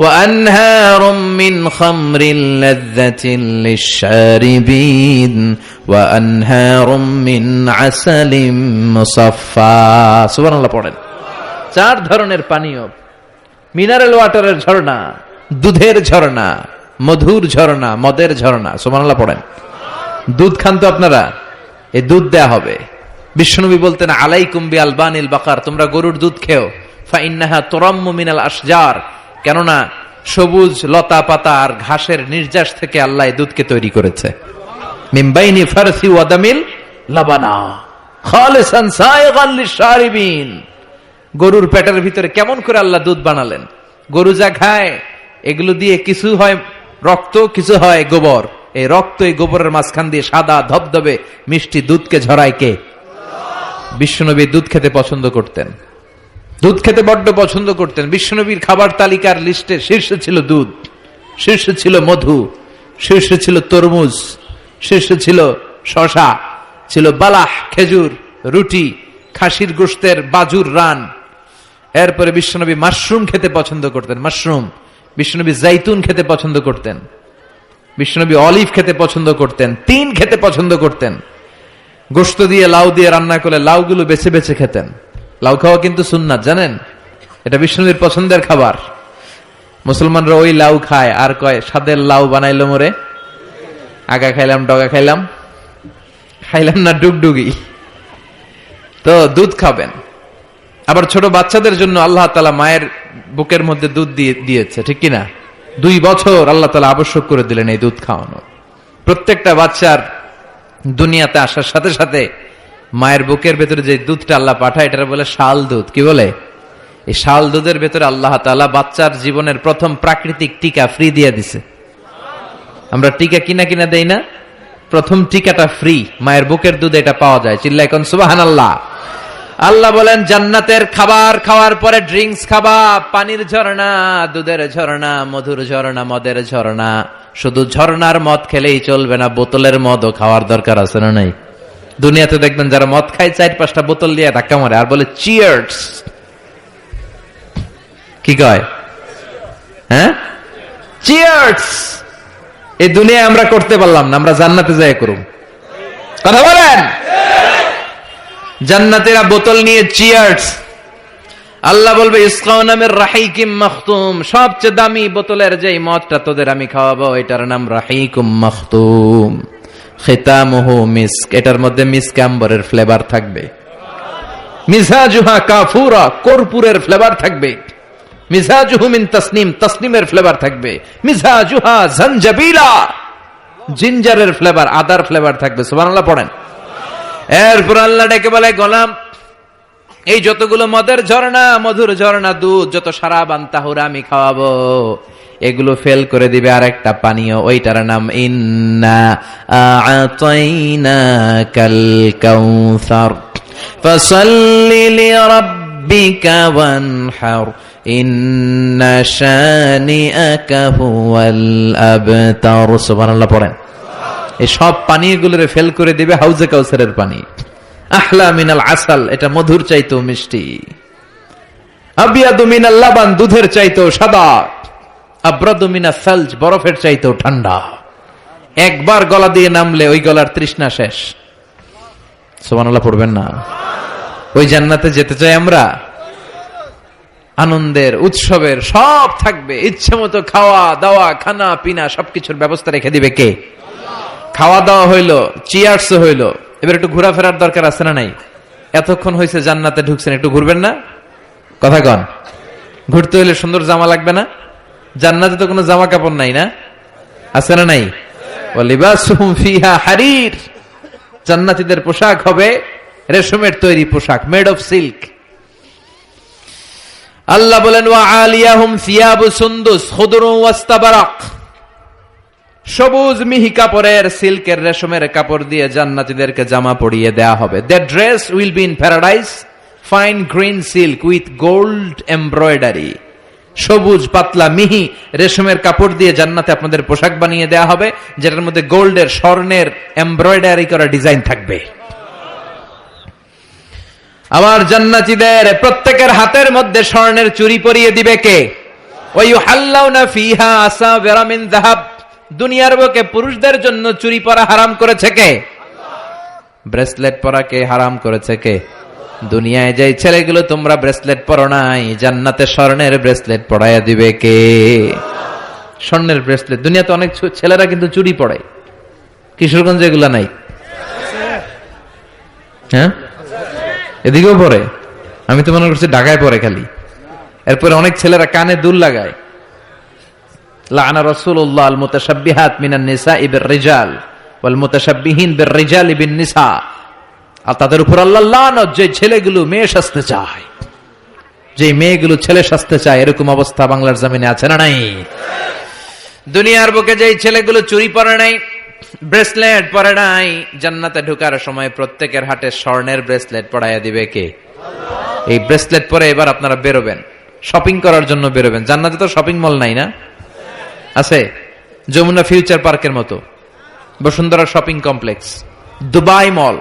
وأنهار من خمر لذة للشاربين وأنهار من عسل مصفى। সুবহানাল্লাহ পড়েন। 4 ধরনের পানীয়, মিনারেল ওয়াটারের ঝর্ণা, দুধের ঝর্ণা, মধুর ঝর্ণা, মদের ঝর্ণা। সুবহানাল্লাহ পড়েন। দুধ খান তো আপনারা, এই দুধ দেয়া হবে। বিশ্বনবী বলতেন আলাইকুম বি আলবানিল বাকার, তোমরা গরুর দুধ খেও, ফা ইন্নাহা তুরাম্মু মিনাল আশজার, কেননা সবুজ লতা পাতা আর ঘাসের নির্যাস থেকে আল্লাহ দুধকে তৈরি করেছে। মিন বাইনি ফারসি ওয়া দামিল লাবানা খালিসান সাইগান লিশারিবিন। গরুর পেটের ভিতরে কেমন করে আল্লাহ দুধ বানালেন? গরু যা খায় এগুলো দিয়ে কিছু হয় রক্ত, কিছু হয় গোবর। এই রক্ত এই গোবরের মাঝখান দিয়ে সাদা ধবধবে মিষ্টি দুধকে ঝরায় কে? বিশ্বনবী দুধ খেতে পছন্দ করতেন, দুধ খেতে বড্ড পছন্দ করতেন। বিশ্বনবীর খাবার তালিকার লিস্টে শীর্ষে ছিল দুধ, শীর্ষে ছিল মধু, শীর্ষে ছিল তরমুজ, শীর্ষে ছিল শশা, ছিল বালাহ খেজুর, রুটি, খাসির গোশতের বাজুর রান। এরপরে বিশ্বনবী মাশরুম খেতে পছন্দ করতেন, মাশরুম। বিশ্বনবী জাইতুন খেতে পছন্দ করতেন, বিশ্বনবী অলিভ খেতে পছন্দ করতেন, তিন খেতে পছন্দ করতেন। গোশত দিয়ে লাউ দিয়ে রান্না করলে লাউগুলো বেছে বেছে খেতেন। লাউ খাওয়া কিন্তু সুন্নাত, জানেন? এটা বিশ্বনবীর পছন্দের খাবার। মুসলমানরা ওই লাউ খায় আর কয় স্বাদের লাউ বানাইলো মোরে, আগা খাইলাম ডগা খাইলাম, খাইলাম না ডুগডুগি। তো দুধ খাবেন। আবার ছোট বাচ্চাদের জন্য আল্লাহ তাআলা মায়ের বুকের মধ্যে দুধ দিয়েছে, ঠিক কিনা? 2 বছর আল্লাহ তাআলা আবশ্যক করে দিলেন এই দুধ খাওয়ানো। প্রত্যেকটা বাচ্চার দুনিয়াতে আসার সাথে সাথে মায়ের বুকের ভেতরে যে দুধটা আল্লাহ পাঠায় এটা বলে শাল দুধ। কি বলে? এই শাল দুধের ভেতরে আল্লাহ তাআলা বাচ্চার জীবনের প্রথম প্রাকৃতিক টিকা ফ্রি দিয়ে দিছে। আমরা টিকা কিনা দেই না, প্রথম টিকাটা ফ্রি, মায়ের বুকের দুধে এটা পাওয়া যায়। চিল্লায় কোন সুবহানাল্লাহ। আল্লাহ বলেন জান্নাতের খাবার খাওয়ার পরে ড্রিঙ্কস খাবা, পানির ঝর্ণা, দুধের ঝর্ণা, মধুর ঝর্ণা, মদের ঝর্ণা। শুধু ঝর্ণার মদ খেলেই চলবে না, বোতলের মদও খাওয়ার দরকার আছে না নাই? দুনিয়াতে দেখবেন যারা মদ খায় 4-5টা বোতল দিয়ে ধাক্কা মারে আর বলে চিয়ার্স। কি কয়? হ্যাঁ, চিয়ার্স। এই দুনিয়ায় আমরা করতে পারলাম না, আমরা জান্নাতে যাই করুম। কথা বলেন। জান্নাতীরা বোতল নিয়ে চিয়ার্স। আল্লাহ বলবে ইসকাউনা মির রাহিকিম মাখতুম, সবচেয়ে দামি বোতলের যেই মদটা তোদের আমি খাওয়াবো এটার নাম রাহিকুম মাখতুম, খিতামুহু মিস্ক, এটার মধ্যে মিস্ক আম্বরের ফ্লেভার থাকবে। মিজাজুহা কাফুরা, কর্পূরের ফ্লেভার থাকবে। মিজাজুহু মিন তাসনিম, তাসনিমের ফ্লেভার থাকবে। মিজাজুহা জানজাবিলা, জিঞ্জারের ফ্লেভার, আদার ফ্লেভার থাকবে। সুবহানাল্লাহ পড়েন। এরপর আল্লাহ ডেকে বলে গোলাম, এই যতগুলো মদের ঝর্ণা, মধুর ঝর্ণা, দুধ, যত সারাবান তাহুরা আমি খাওয়াবো, এগুলো ফেল করে দিবে আরেকটা পানীয়, ওইটার নাম ইন্না আ'তাইনাকাল কাউসার ফাসাল্লি লিরাব্বিকা ওয়ানহার ইন্না শানিআকা হুয়াল আবতার। সুবহানাল্লাহ পড়েন। এই সব পানীয়গুলোরে ফেল করে দিবে হাউজে কাউসারের পানি। আহলা মিনাল আসাল, এটা মধুর চাইতেও মিষ্টি। আবিয়াদু মিনাল লাবান, দুধের চাইতেও সাদা। আবরাদু মিনাস সালজ, বরফের চাইতেও ঠান্ডা। একবার গলা দিয়ে নামলে ওই গলার তৃষ্ণা শেষ। সুবহানাল্লাহ পড়বেন না? ওই জান্নাতে যেতে চাই আমরা। আনন্দের, উৎসবের সব থাকবে, ইচ্ছে মতো খাওয়া দাওয়া, খানা পিনা সবকিছুর ব্যবস্থা রেখে দিবে কে? খাওয়া দাওয়া হইলো, চিয়ার্স হইলো, এবার একটু ঘোরাফেরার দরকার আছে না নাই? এতক্ষণ হয়েছে জান্নাতে ঢুকছেন, একটু ঘুরবেন না? কথা কন। ঘুরতে হইলে সুন্দর জামা লাগবে না? জান্নাতে তো কোনো জামা কাপড় নাই না? আছে না নাই? ওয়ালিবাসুহুম ফিহা হারির, জান্নাতীদের পোশাক হবে রেশমের তৈরি পোশাক, মেড অফ সিল্ক। আল্লাহ বলেন ওয়া আলিয়াহুম সিয়াবু সুন্দুস খুদরুন ওয়াস্তাবারাক, সবুজ মিহি কাপড়ের, সিল্কের, রেশমের কাপড় দিয়ে জান্নাতীদেরকে জামা পরিয়ে দেয়া হবে। Their dress will be in paradise, fine green silk with gold embroidery. সবুজ পাতলা মিহি রেশমের কাপড় দিয়ে জান্নাতে আপনাদের পোশাক বানিয়ে দেয়া হবে, যেটার মধ্যে গোল্ডের, স্বর্ণের এমব্রয়ডারি করা ডিজাইন থাকবে। আমার জান্নাতীদের প্রত্যেকের হাতের মধ্যে স্বর্ণের চুড়ি পরিয়ে দিবে কে? ওয়া ইউহাল্লাউনা ফিহা আসাবিরা মিন যাহাব, দুনিয়ার বুকে পুরুষদের জন্য চুরি পরা হারাম করেছে কে? ব্রেসলেট পরা কে হারাম করেছে কে? দুনিয়ায় যাই ছেলেগুলো তোমরা ব্রেসলেট পরো নাই, জান্নাতে স্বর্ণের ব্রেসলেট পরাইয়া দিবে কে? স্বর্ণের ব্রেসলেট। দুনিয়াতে অনেক ছেলেরা কিন্তু চুরি পড়ে, কিশোরগঞ্জে এগুলা নাই? হ্যাঁ, এদিকেও পরে। আমি তো মনে করছি ঢাকায় পরে খালি। এরপরে অনেক ছেলেরা কানে দুল লাগায়। লাআনা রাসূলুল্লাহ আল মুতাশাব্বিহাত মিনান নিসাই বির রিজাল ওয়াল মুতাশাব্বিহিন বির রিজালি বিন নিসা। আর তাদের উপর আল্লাহ লানত, যে ছেলেগুলো মেয়ে সাজতে চায়, যে মেয়েগুলো ছেলে সাজতে চায়, এরকম অবস্থা বাংলার জমিনে আছে না নাই? দুনিয়ার বুকে যেই ছেলেগুলো চুরি পরে নাই, ব্রেসলেট পরে নাই, জান্নাতে ঢোকার সময় প্রত্যেকের হাতে স্বর্ণের ব্রেসলেট পরাইয়া দিবে কে? এই ব্রেসলেট পরে এবার আপনারা বেরোবেন, শপিং করার জন্য বেরোবেন। জান্নাতে তো শপিং মল নাই না? আছে, যমুনা ফিউচার পার্কের মতো, বসুন্ধরা শপিং কমপ্লেক্স, দুবাই মল,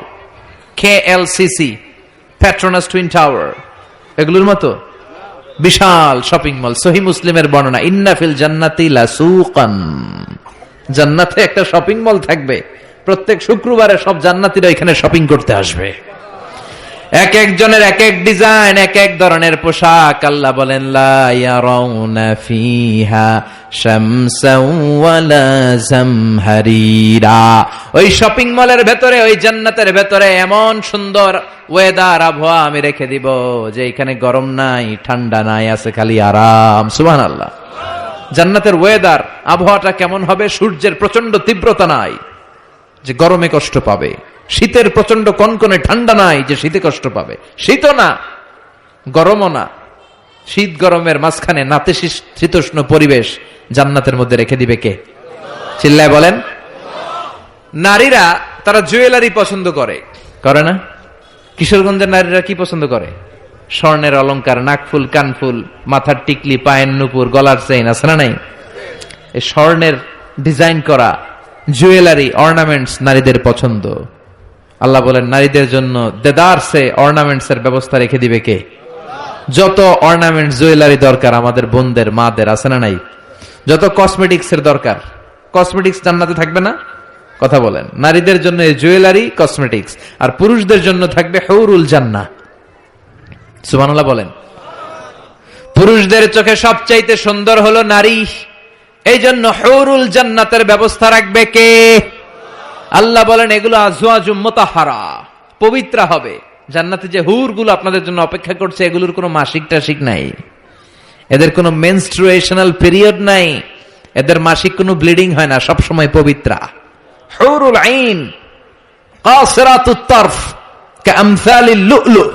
KLCC, পেট্রোনাস টুইন টাওয়ার, এগুলোর মতো বিশাল শপিং মল। সহিহ মুসলিমের বর্ণনা, ইন্না ফিল জান্নাতি লাসুকান, জান্নাতে একটা শপিং মল থাকবে। প্রত্যেক শুক্রবারে সব জান্নাতীরা এখানে শপিং করতে আসবে। এক একজনের এক এক ডিজাইন, এক এক ধরনের পোশাক। আল্লাহ বলেন লা ইয়ারাউনা ফিহা শামসাও ওয়ালা জামহারিরা। ওই শপিং মলের ভেতরে, ওই জান্নাতের ভেতরে এমন সুন্দর ওয়েদার, আবহাওয়া আমি রেখে দিব যে এখানে গরম নাই, ঠান্ডা নাই, আছে খালি আরাম। সুবহানাল্লাহ। জান্নাতের ওয়েদার, আবহাওয়াটা কেমন হবে? সূর্যের প্রচন্ড তীব্রতা নাই যে গরমে কষ্ট পাবে, শীতের প্রচন্ড কনকনে ঠান্ডা নাই যে শীতে কষ্ট পাবে, শীতও না গরমও না, শীত গরমের মাঝখানে নাতিশীতোষ্ণ পরিবেশ জান্নাতের মধ্যে রেখে দিবে কে? চিল্লায় বলেন। নারীরা তারা জুয়েলারি পছন্দ করে, করে না? কিশোরগঞ্জের নারীরা কি পছন্দ করে? স্বর্ণের অলংকার, নাকফুল, কানফুল, মাথার টিকলি, পায়ের নুপুর, গলার চেইন, আছে না নাই? এই স্বর্ণের ডিজাইন করা জুয়েলারি, অর্নামেন্টস নারীদের পছন্দ। আল্লাহ বলেন নারীদের জন্য দেদারসে অর্নামেন্টস এর ব্যবস্থা রেখে দিবে কে? যত অর্নামেন্টস, জুয়েলারি দরকার আমাদের বোনদের, মাদের, আছে না নাই? যত কসমেটিক্স এর দরকার, কসমেটিক্স জান্নাতে থাকবে না? কথা বলেন। নারীদের জন্য জুয়েলারি, কসমেটিক্স, আর পুরুষদের জন্য থাকবে হুরুল জান্নাহ। সুবহানাল্লাহ বলেন। পুরুষদের চোখে সবচাইতে সুন্দর হলো নারী, এই জন্য হুরুল জান্নাতের ব্যবস্থা রাখবে কে? আল্লাহ বলেন এগুলো আজওয়াজুম মুতাহহারা, পবিত্র হবে। জান্নাতে যে হুরগুলো আপনাদের জন্য অপেক্ষা করছে, এগুলোর কোনো মাসিক টাসিক নাই, এদের কোনো মেনস্ট্রুয়েশনাল পিরিয়ড নাই, এদের মাসিক কোনো ব্লিডিং হয় না, সব সময় পবিত্র। হুরুল আইন কাসিরাতুত তারফ কাআমসালিল লুলু,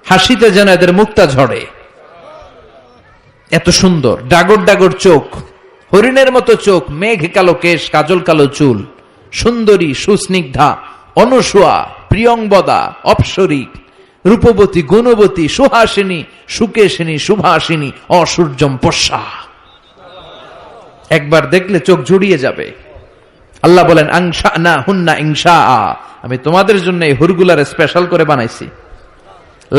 হাসিতে যেন এদের মুক্তা ঝরে, এত সুন্দর। ডাগর ডাগর চোখ, হরিণের মতো চোখ, মেঘ কালো কেশ, কাজল কালো চুল, সুন্দরী, সুস্নিগ্ধা, অনসুয়া, প্রিয়ংবদা, অপ্সরী, রূপবতী, গুণবতী, সুহাসিনী, সুকেশিনী, সুভাসিনী, অসূর্যম পশ্যা। একবার দেখলে চোখ জুড়িয়ে যাবে। আল্লাহ বলেন আনশানা হুন্না ইনশা, আমি তোমাদের জন্য এই হুরগুলার স্পেশাল করে বানাইছি।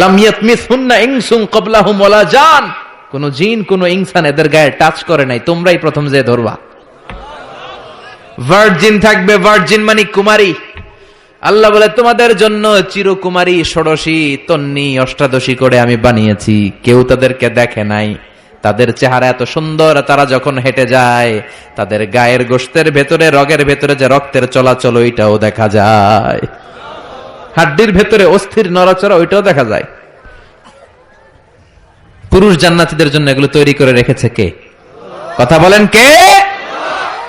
লাম ইয়াতমিসহুন্না ইনসুন ক্বাবলাহুম ওয়ালা জান, কোন জিন, কোন ইনসান এদের গায়ে টাচ করে নাই, তোমরাই প্রথম যে ধরবা। ভার্জিন থাকবে, ভার্জিন মানে কুমারী। আল্লাহ বলে তোমাদের জন্য চিরকুমারী, ষোড়শী, তন্নি, অষ্টাদশী করে আমি বানিয়েছি, কেউ তাদেরকে দেখে নাই। তাদের চেহারা এত সুন্দর, তারা যখন হেঁটে যায় তাদের গায়ের গোশতের ভেতরে, রগের ভেতরে যে রক্তের চলাচল ওইটাও দেখা যায়, হাড্ডির ভেতরে অস্থির নড়াচড়া ওইটাও দেখা যায়। পুরুষ জান্নাতীদের জন্য এগুলো তৈরি করে রেখেছে কে? কথা বলেন কে?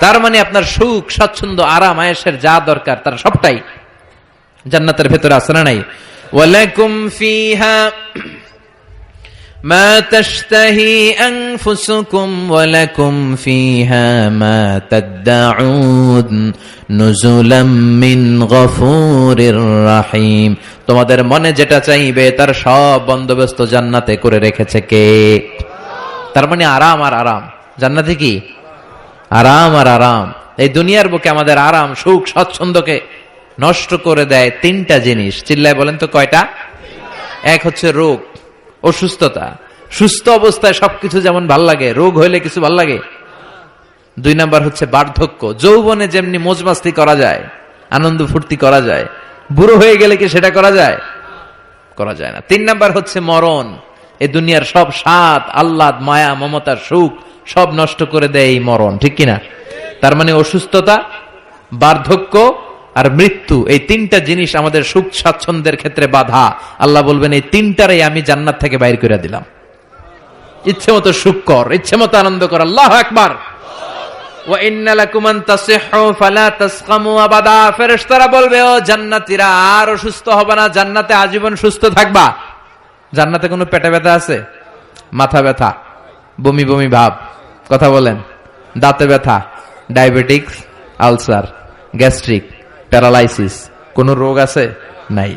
তার মানে আপনার সুখ, স্বাচ্ছন্দ্য, আরাম, আয়েশের যা দরকার তার সবটাই জান্নাতের ভেতরে আছে না নাই? ওয়ালাকুম ফিহা মা তাশতাহি আনফুসুকুম ওয়ালাকুম ফিহা মা তাদউন নুজুলাম মিন গফুরির রহিম। তোমাদের মনে যেটা চাইবে তার সব বন্দোবস্ত জান্নাতে করে রেখেছে কে? তার মানে আরাম আর আরাম। জান্নাতে কি? আরাম আর আরাম। এই দুনিয়ার বুকে আমাদের আরাম, সুখ, স্বাচ্ছন্দ্যকে নষ্ট করে দেয় তিনটা জিনিস। চিল্লায় বলেন তো কয়টা? এক হচ্ছে রোগ, অসুস্থতা। সুস্থ অবস্থায় সবকিছু যেমন ভাল লাগে, রোগ হইলে কিছু ভাল লাগে। দুই নাম্বার হচ্ছে বার্ধক্য। যৌবনে যেমনি মজমাস্তি করা যায়, আনন্দ ফুর্তি করা যায়, বুড়ো হয়ে গেলে কি সেটা করা যায়? করা যায় না। তিন নাম্বার হচ্ছে মরণ। এই দুনিয়ার সব স্বাদ, আহ্লাদ, মায়া, মমতার সুখ সব নষ্ট করে দেয় এই মরণ, ঠিক কিনা? তার মানে অসুস্থতা, বার্ধক্য আর মৃত্যু, এই তিনটা জিনিস আমাদের সুখ স্বাচ্ছন্দ্যের ক্ষেত্রে বাধা। আল্লাহ বলবেন এই তিনটারই আমি জান্নাত থেকে বাইর করে দিলাম। ইচ্ছে মতো সুখ কর, ইচ্ছে মতো আনন্দ কর। আল্লাহু আকবার। ওয়া ইন্না লাকুম আন তাসিহু ফালা তাসকামু আবাদা। ফেরেশতারা বলবে ও জান্নাতীরা আর অসুস্থ হবে না, জান্নাতে আজীবন সুস্থ থাকবা। জান্নাতে কোনো পেটে ব্যথা আছে? মাথা ব্যথা, বমি বমি ভাব, কথা বলেন, দাঁতে ব্যথা, ডায়াবেটিক্স, আলসার, গ্যাস্ট্রিক, প্যারালাইসিস, কোন রোগ আছে? নাই।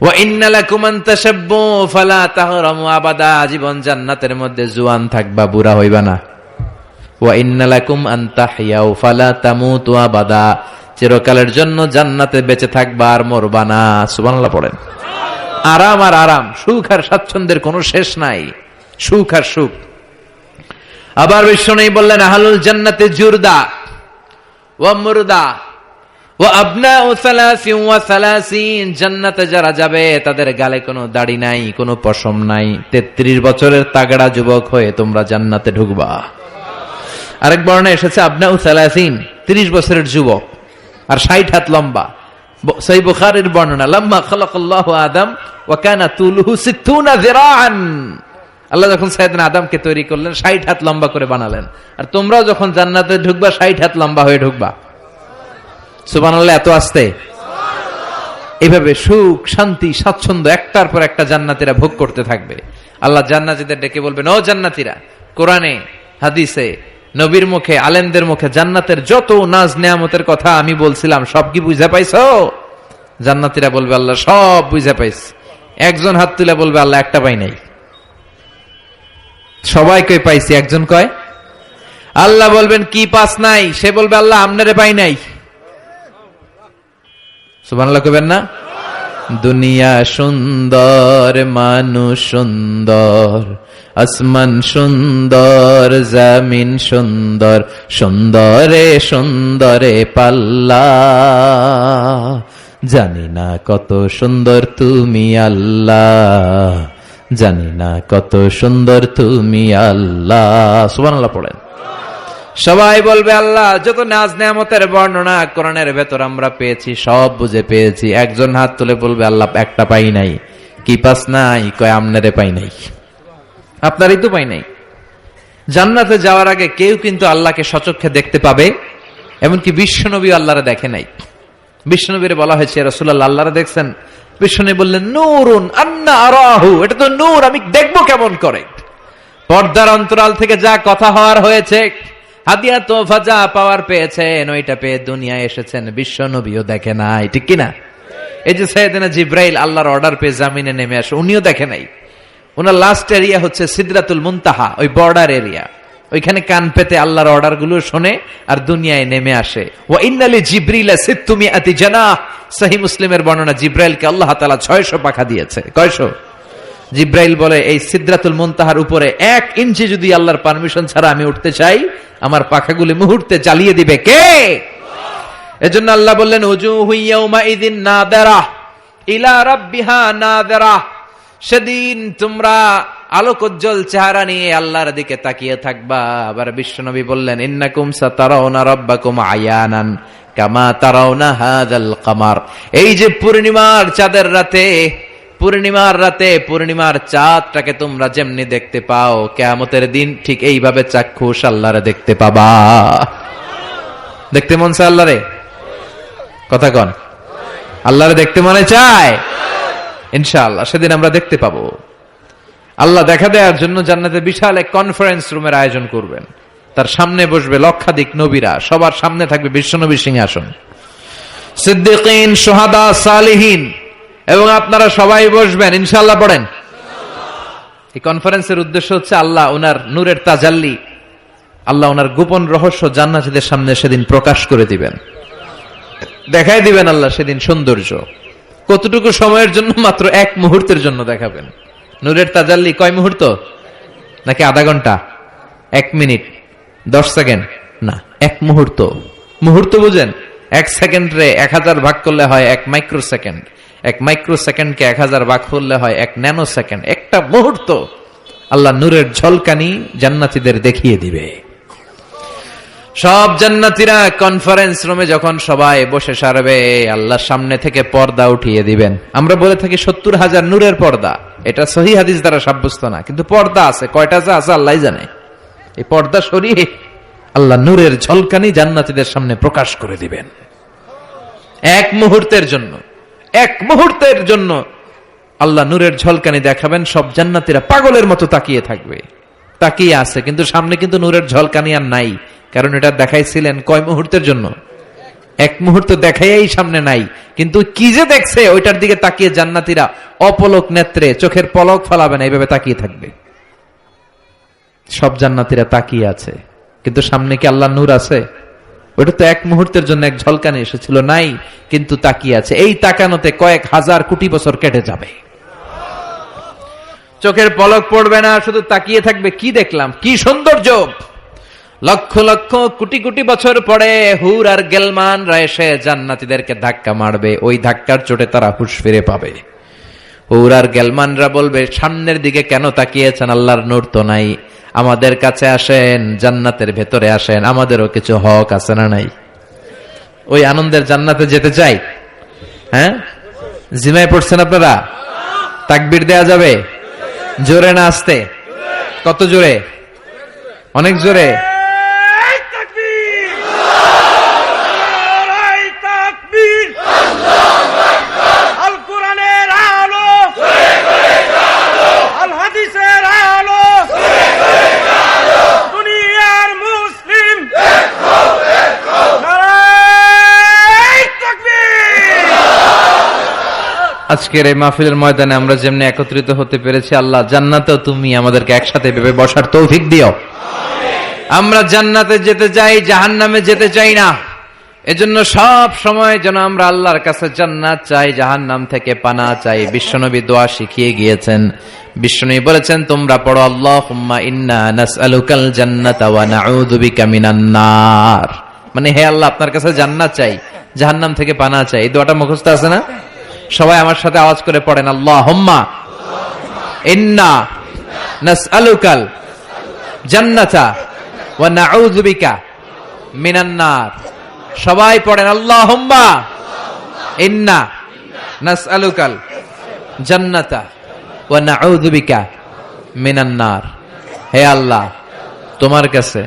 ওয়া ইন্না লাকুম আন তাশাব্বু ফালা তাহরামু আবাদা। জীবন জান্নাতের মধ্যে জোয়ান থাকবা, বুড়া হইবা না। ওয়া ইন্না লাকুম আন তাহইয়াউ ফালা তামুতু আবাদা। চিরকালের জন্য জান্নাতে বেঁচে থাকবা আর মরবা না। সুবহানাল্লাহ পড়েন। আরাম আর আরাম, সুখ আর স্বাচ্ছন্দ্যের কোনো শেষ নাই, সুখ আর সুখ। আবার বিশ্বনবী বললেন আহলুল জান্নাতে জুরদা ওয়া মুরদা ওয়া আবনাউ সালাসিন ওয়া সালাসিন। জান্নাতে যারা যাবে তাদের গালে কোনো দাড়ি নাই, কোনো পশম নাই। 33 বছরের তাগড়া যুবক হয়ে তোমরা জান্নাতে ঢুকবা। আরেক বর্ণনায় এসেছে আবনাউ সালাসিন, 30 বছরের যুবক আর 60 হাত লম্বা। সহিহ বুখারীর বর্ণনা, লাম্মা খালাকাল্লাহু আদম ওয়া কানা তুলুহু 60 যিরাআন। আল্লাহ যখন সাইয়েদনা আদমকে তৈরি করলেন 60 হাত লম্বা করে বানালেন, আর তোমরাও যখন জান্নাতে ঢুকবা 60 হাত লম্বা হয়ে ঢুকবা। সুবহানাল্লাহ, এত আস্তে। এইভাবে সুখ, শান্তি, স্বাচ্ছন্দ্য একটার পর একটা জান্নাতীরা ভোগ করতে থাকবে। আল্লাহ জান্নাতীদের ডেকে বলবেন, ও জান্নাতীরা, কোরআনে, হাদিসে, নবীর মুখে, আলেমদের মুখে জান্নাতের যত নাজ নেয়ামতের কথা আমি বলছিলাম সব কি বুঝে পাইছো? জান্নাতীরা বলবে, আল্লাহ সব বুঝে পাইছি। একজন হাত তুলে বলবে, আল্লাহ একটা পাই নাই। সবাই কই পাইছি, একজন কয়। আল্লাহ বলবেন, কি পাস নাই? সে বলবে, আল্লাহ আমনারে পাই নাই। সুবহানাল্লাহ কইবেন না? দুনিয়া সুন্দর, মানুষ সুন্দর, আসমান সুন্দর, জমিন সুন্দর, সুন্দরে সুন্দরে পাল্লা। জানি না কত সুন্দর তুমি আল্লাহ, জানি না কত সুন্দর তুমি আল্লাহ। সুবহানাল্লাহ পড়েন। সবাই বলবে, আল্লাহ যত নাজ নেয়ামতের বর্ণনা কোরআনের ভেতর আমরা পেয়েছি সব বুঝে পেয়েছি। একজন হাত তুলে বলবে, আল্লাহ একটা পাই নাই। কি পাস নাই? কয় আমনারে পাই নাই। আপনারই তো পাই নাই। জান্নাতে যাওয়ার আগে কেউ কিন্তু আল্লাহকে সচক্ষে দেখতে পাবে, এমনকি বিশ্বনবী আল্লাহরে দেখে নাই। বিশ্বনবীরে বলা হয়েছে, রাসূলুল্লাহ আল্লাহরে দেখছেন? বিশ্বনবী বললেন, নূরুন আন্না আরাহু, এটা তো নূর, আমি দেখবো কেমন করে? পর্দার অন্তরাল থেকে যা কথা হওয়ার হয়েছে, হাদিয়া তোফা যা পাওয়ার পেয়েছেন, ওইটা পেয়ে দুনিয়ায় এসেছেন, বিশ্বনবীও দেখে নাই। ঠিক কিনা? এই যে সাইয়েদনা জিব্রাইল আল্লাহর অর্ডার পেয়ে জামিনে নেমে আসে, উনিও দেখে নাই। ওনার লাস্ট এরিয়া হচ্ছে সিদরাতুল মুনতাহা, ওই বর্ডার এরিয়া। ওইখানে কান পেতে আল্লাহর অর্ডার গুলো শোনে আর দুনিয়ায় নেমে আসে। ওয়া ইন্নালি জিবরিলা সিত্তুমিআতি জানাহ, সহিহ মুসলিমের বর্ণনা, জিব্রাইলকে আল্লাহ তাআলা 600 পাখা দিয়েছে। কয়শো? জিব্রাইল বলে, এই সিদরাতুল মুনতাহার উপরে 1 ইঞ্চি যদি আল্লাহর পারমিশন ছাড়া আমি উঠতে চাই, আমার পাখাগুলি মুহূর্তে জ্বালিয়ে দিবে কে? এজন্য আল্লাহ বললেন, উজুহু ইয়াউমা ইযিন নাযিরা ইলা রাব্বিহা নাযিরা, সেদিন তোমরা আলোকোজ্জ্বল চেহারা নিয়ে আল্লাহর দিকে তাকিয়ে থাকবা। আবার বিশ্বনবী বললেন, ইন্নাকুম সাতারাউনা রাব্বাকুম আয়ানান কামা তারাউনা হাযাল কামার। এই যে পূর্ণিমার চাঁদের রাতে, পূর্ণিমার রাতে পূর্ণিমার চাঁদটাকে তোমরা যেমনি দেখতে পাও, কিয়ামতের দিন ঠিক এইভাবে চাক্ষুষ আল্লাহরে দেখতে পাবা। দেখতে মন চায় আল্লাহরে? কথা কন, আল্লাহরে দেখতে মনে চায়? ইনশাআল্লাহ সেদিন আমরা দেখতে পাবো। আল্লাহ দেখা দেওয়ার জন্য জান্নাতে বিশাল এক কনফারেন্স রুমের আয়োজন করবেন। তার সামনে বসবে লক্ষাধিক নবীরা, সবার সামনে থাকবে বিশ্বনবীর সিংহাসন, সিদ্দিকিন, শুহাদা, সালিহিন, এবং আপনারা সবাই বসবেন। ইনশাআল্লাহ পড়েন। এই কনফারেন্সের উদ্দেশ্য হচ্ছে আল্লাহ ওনার নূরের তাজাল্লি, আল্লাহ ওনার গোপন রহস্য জান্নাতীদের সামনে সেদিন প্রকাশ করে দিবেন, দেখাই দিবেন আল্লাহ সেদিন সৌন্দর্য। কতটুকু সময়ের জন্য? মাত্র 1 মুহূর্তের জন্য দেখাবেন। নূরের তাজাল্লি কয় মুহূর্ত? নাকি আধা ঘন্টা? 1 মিনিট, 10 সেকেন্ড? না, 1 মুহূর্ত। মুহূর্ত বুঝেন? 1 সেকেন্ডে 1000 ভাগ করলে হয় 1 মাইক্রো সেকেন্ড। 1 মাইক্রো সেকেন্ডকে 1000 ভাগ করলে হয় 1 ন্যানো সেকেন্ড। একটা মুহূর্ত আল্লাহ নূরের ঝলকানি জান্নাতীদের দেখিয়ে দিবে। সব জান্নাতীরা কনফারেন্স রুমে যখন সবাই বসে সারবে, আল্লাহর সামনে থেকে পর্দা উঠিয়ে দিবেন। আমরা বলে থাকি 70,000 নূরের পর্দা, এটা সহিহ হাদিস দ্বারা সাব্যস্ত না, কিন্তু পর্দা আছে। কয়টা যে আছে আল্লাহই জানে। এই পর্দা সরিয়ে আল্লাহ নূরের ঝলকানি জান্নাতীদের সামনে প্রকাশ করে দিবেন। 1 মুহূর্তের জন্য, 1 মুহূর্তের জন্য আল্লাহ নূরের ঝলকানি দেখাবেন। সব জান্নাতীরা পাগলের মতো তাকিয়ে থাকবে, তাকিয়ে আছে, কিন্তু সামনে কিন্তু নূরের ঝলকানি আর নাই। কারণ এটা দেখাইছিলেন কয় মুহূর্তের জন্য? 1 মুহূর্ত দেখাইয়াই সামনে নাই, কিন্তু কি যে দেখছে ওইটার দিকে তাকিয়ে জান্নাতীরা অপলক নেত্রে, চোখের পলক ফলাবে না, এইভাবে তাকিয়ে থাকবে। সব জান্নাতীরা তাকিয়ে আছে, কিন্তু সামনে কি আল্লাহ নূর আছে? ওটা তো 1 মুহূর্তের জন্য এক ঝলকানি এসেছিল, নাই, কিন্তু তাকিয়ে আছে। এই তাকানোতে কয়েক হাজার কোটি বছর কেটে যাবে, চোখের পলক পড়বে না, শুধু তাকিয়ে থাকবে। কি দেখলাম, কি সৌন্দর্য! লক্ষ লক্ষ কোটি কোটি বছর পরে হুর আর গেলমানরা এসে জান্নাতীদেরকে ধাক্কা মারবে। ওই ধাক্কার চোটে তারা হুঁশ ফিরে পাবে। হুর আর গেলমানরা বলবে, সামনের দিকে কেন তাকিয়েছেন? আল্লাহর নূর তো নাই। আমাদের কাছে আসেন, জান্নাতের ভেতরে আসেন, আমাদেরও কিছু হক আছে না নাই? ওই আনন্দের জান্নাতে যেতে চাই। হ্যাঁ, জিমায় পড়ছেন আপনারা? তাকবীর দেয়া যাবে? জোরে না আস্তে? কত জোরে? অনেক জোরে। আজকের এই মাহফিলের ময়দানে আমরা যেমনি একত্রিত হতে পেরেছি, আল্লাহ জান্নাতেও তুমি আমাদেরকে একসাথে ভেবে বসার তৌফিক দিও। আমরা জান্নাতে যেতে চাই, জাহান্নামে যেতে চাই না। এজন্য সব সময় যেন আমরা আল্লাহর কাছে জান্নাত চাই, জাহান্নাম থেকে পানা চাই। বিশ্বনবী দোয়া শিখিয়ে গিয়েছেন। বিশ্বনবী বলেছেন, তোমরা পড়ো আল্লাহুম্মা ইন্না নাসআলুকাল জান্নাতা ওয়া নাউযু বিকা মিনান নার। মানে হে আল্লাহ, আপনার কাছে জান্নাত চাই, জাহান্নাম থেকে পানা চাই। এই দোয়াটা মুখস্থ আছে না? সবাই আমার সাথে আওয়াজ করে পড়েন, আল্লাহুম্মা ইন্না নাসআলুকাল জান্নাতা ওয়া নাউযু বিকা মিনান নার। সবাই পড়েন, আল্লাহুম্মা ইন্না নাসআলুকাল জান্নাতা ওয়া নাউযু বিকা মিনান নার। হে আল্লাহ, তোমার কাছে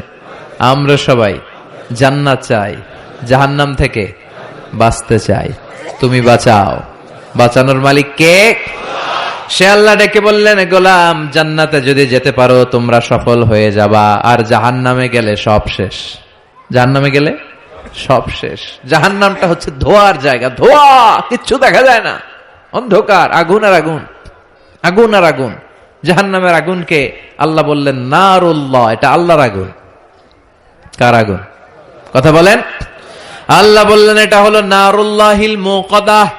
আমরা সবাই জান্নাত চাই, জাহান্নাম থেকে বাঁচতে চাই। তুমি বাঁচাও। বাঁচানোর মালিক কে? সে আল্লাহ ডেকে বললেন, গোলাম জান্নাতে যদি যেতে পারো তোমরা সফল হয়ে যাবা, আর জাহান্নামে গেলে সব শেষ। জাহান্নামে গেলে সব শেষ। জাহান্নামটা হচ্ছে ধোঁয়ার জায়গা, ধোঁয়া, কিচ্ছু দেখা যায় না, অন্ধকার, আগুন আর আগুন, আগুন আর আগুন। জাহান্নামের আগুনকে আল্লাহ বললেন নারুল্লাহ, এটা আল্লাহর আগুন। কার আগুন? কথা বলেন। আল্লাহ বললেন এটা হলো নারুল্লাহিল মুকাদ্দাহ,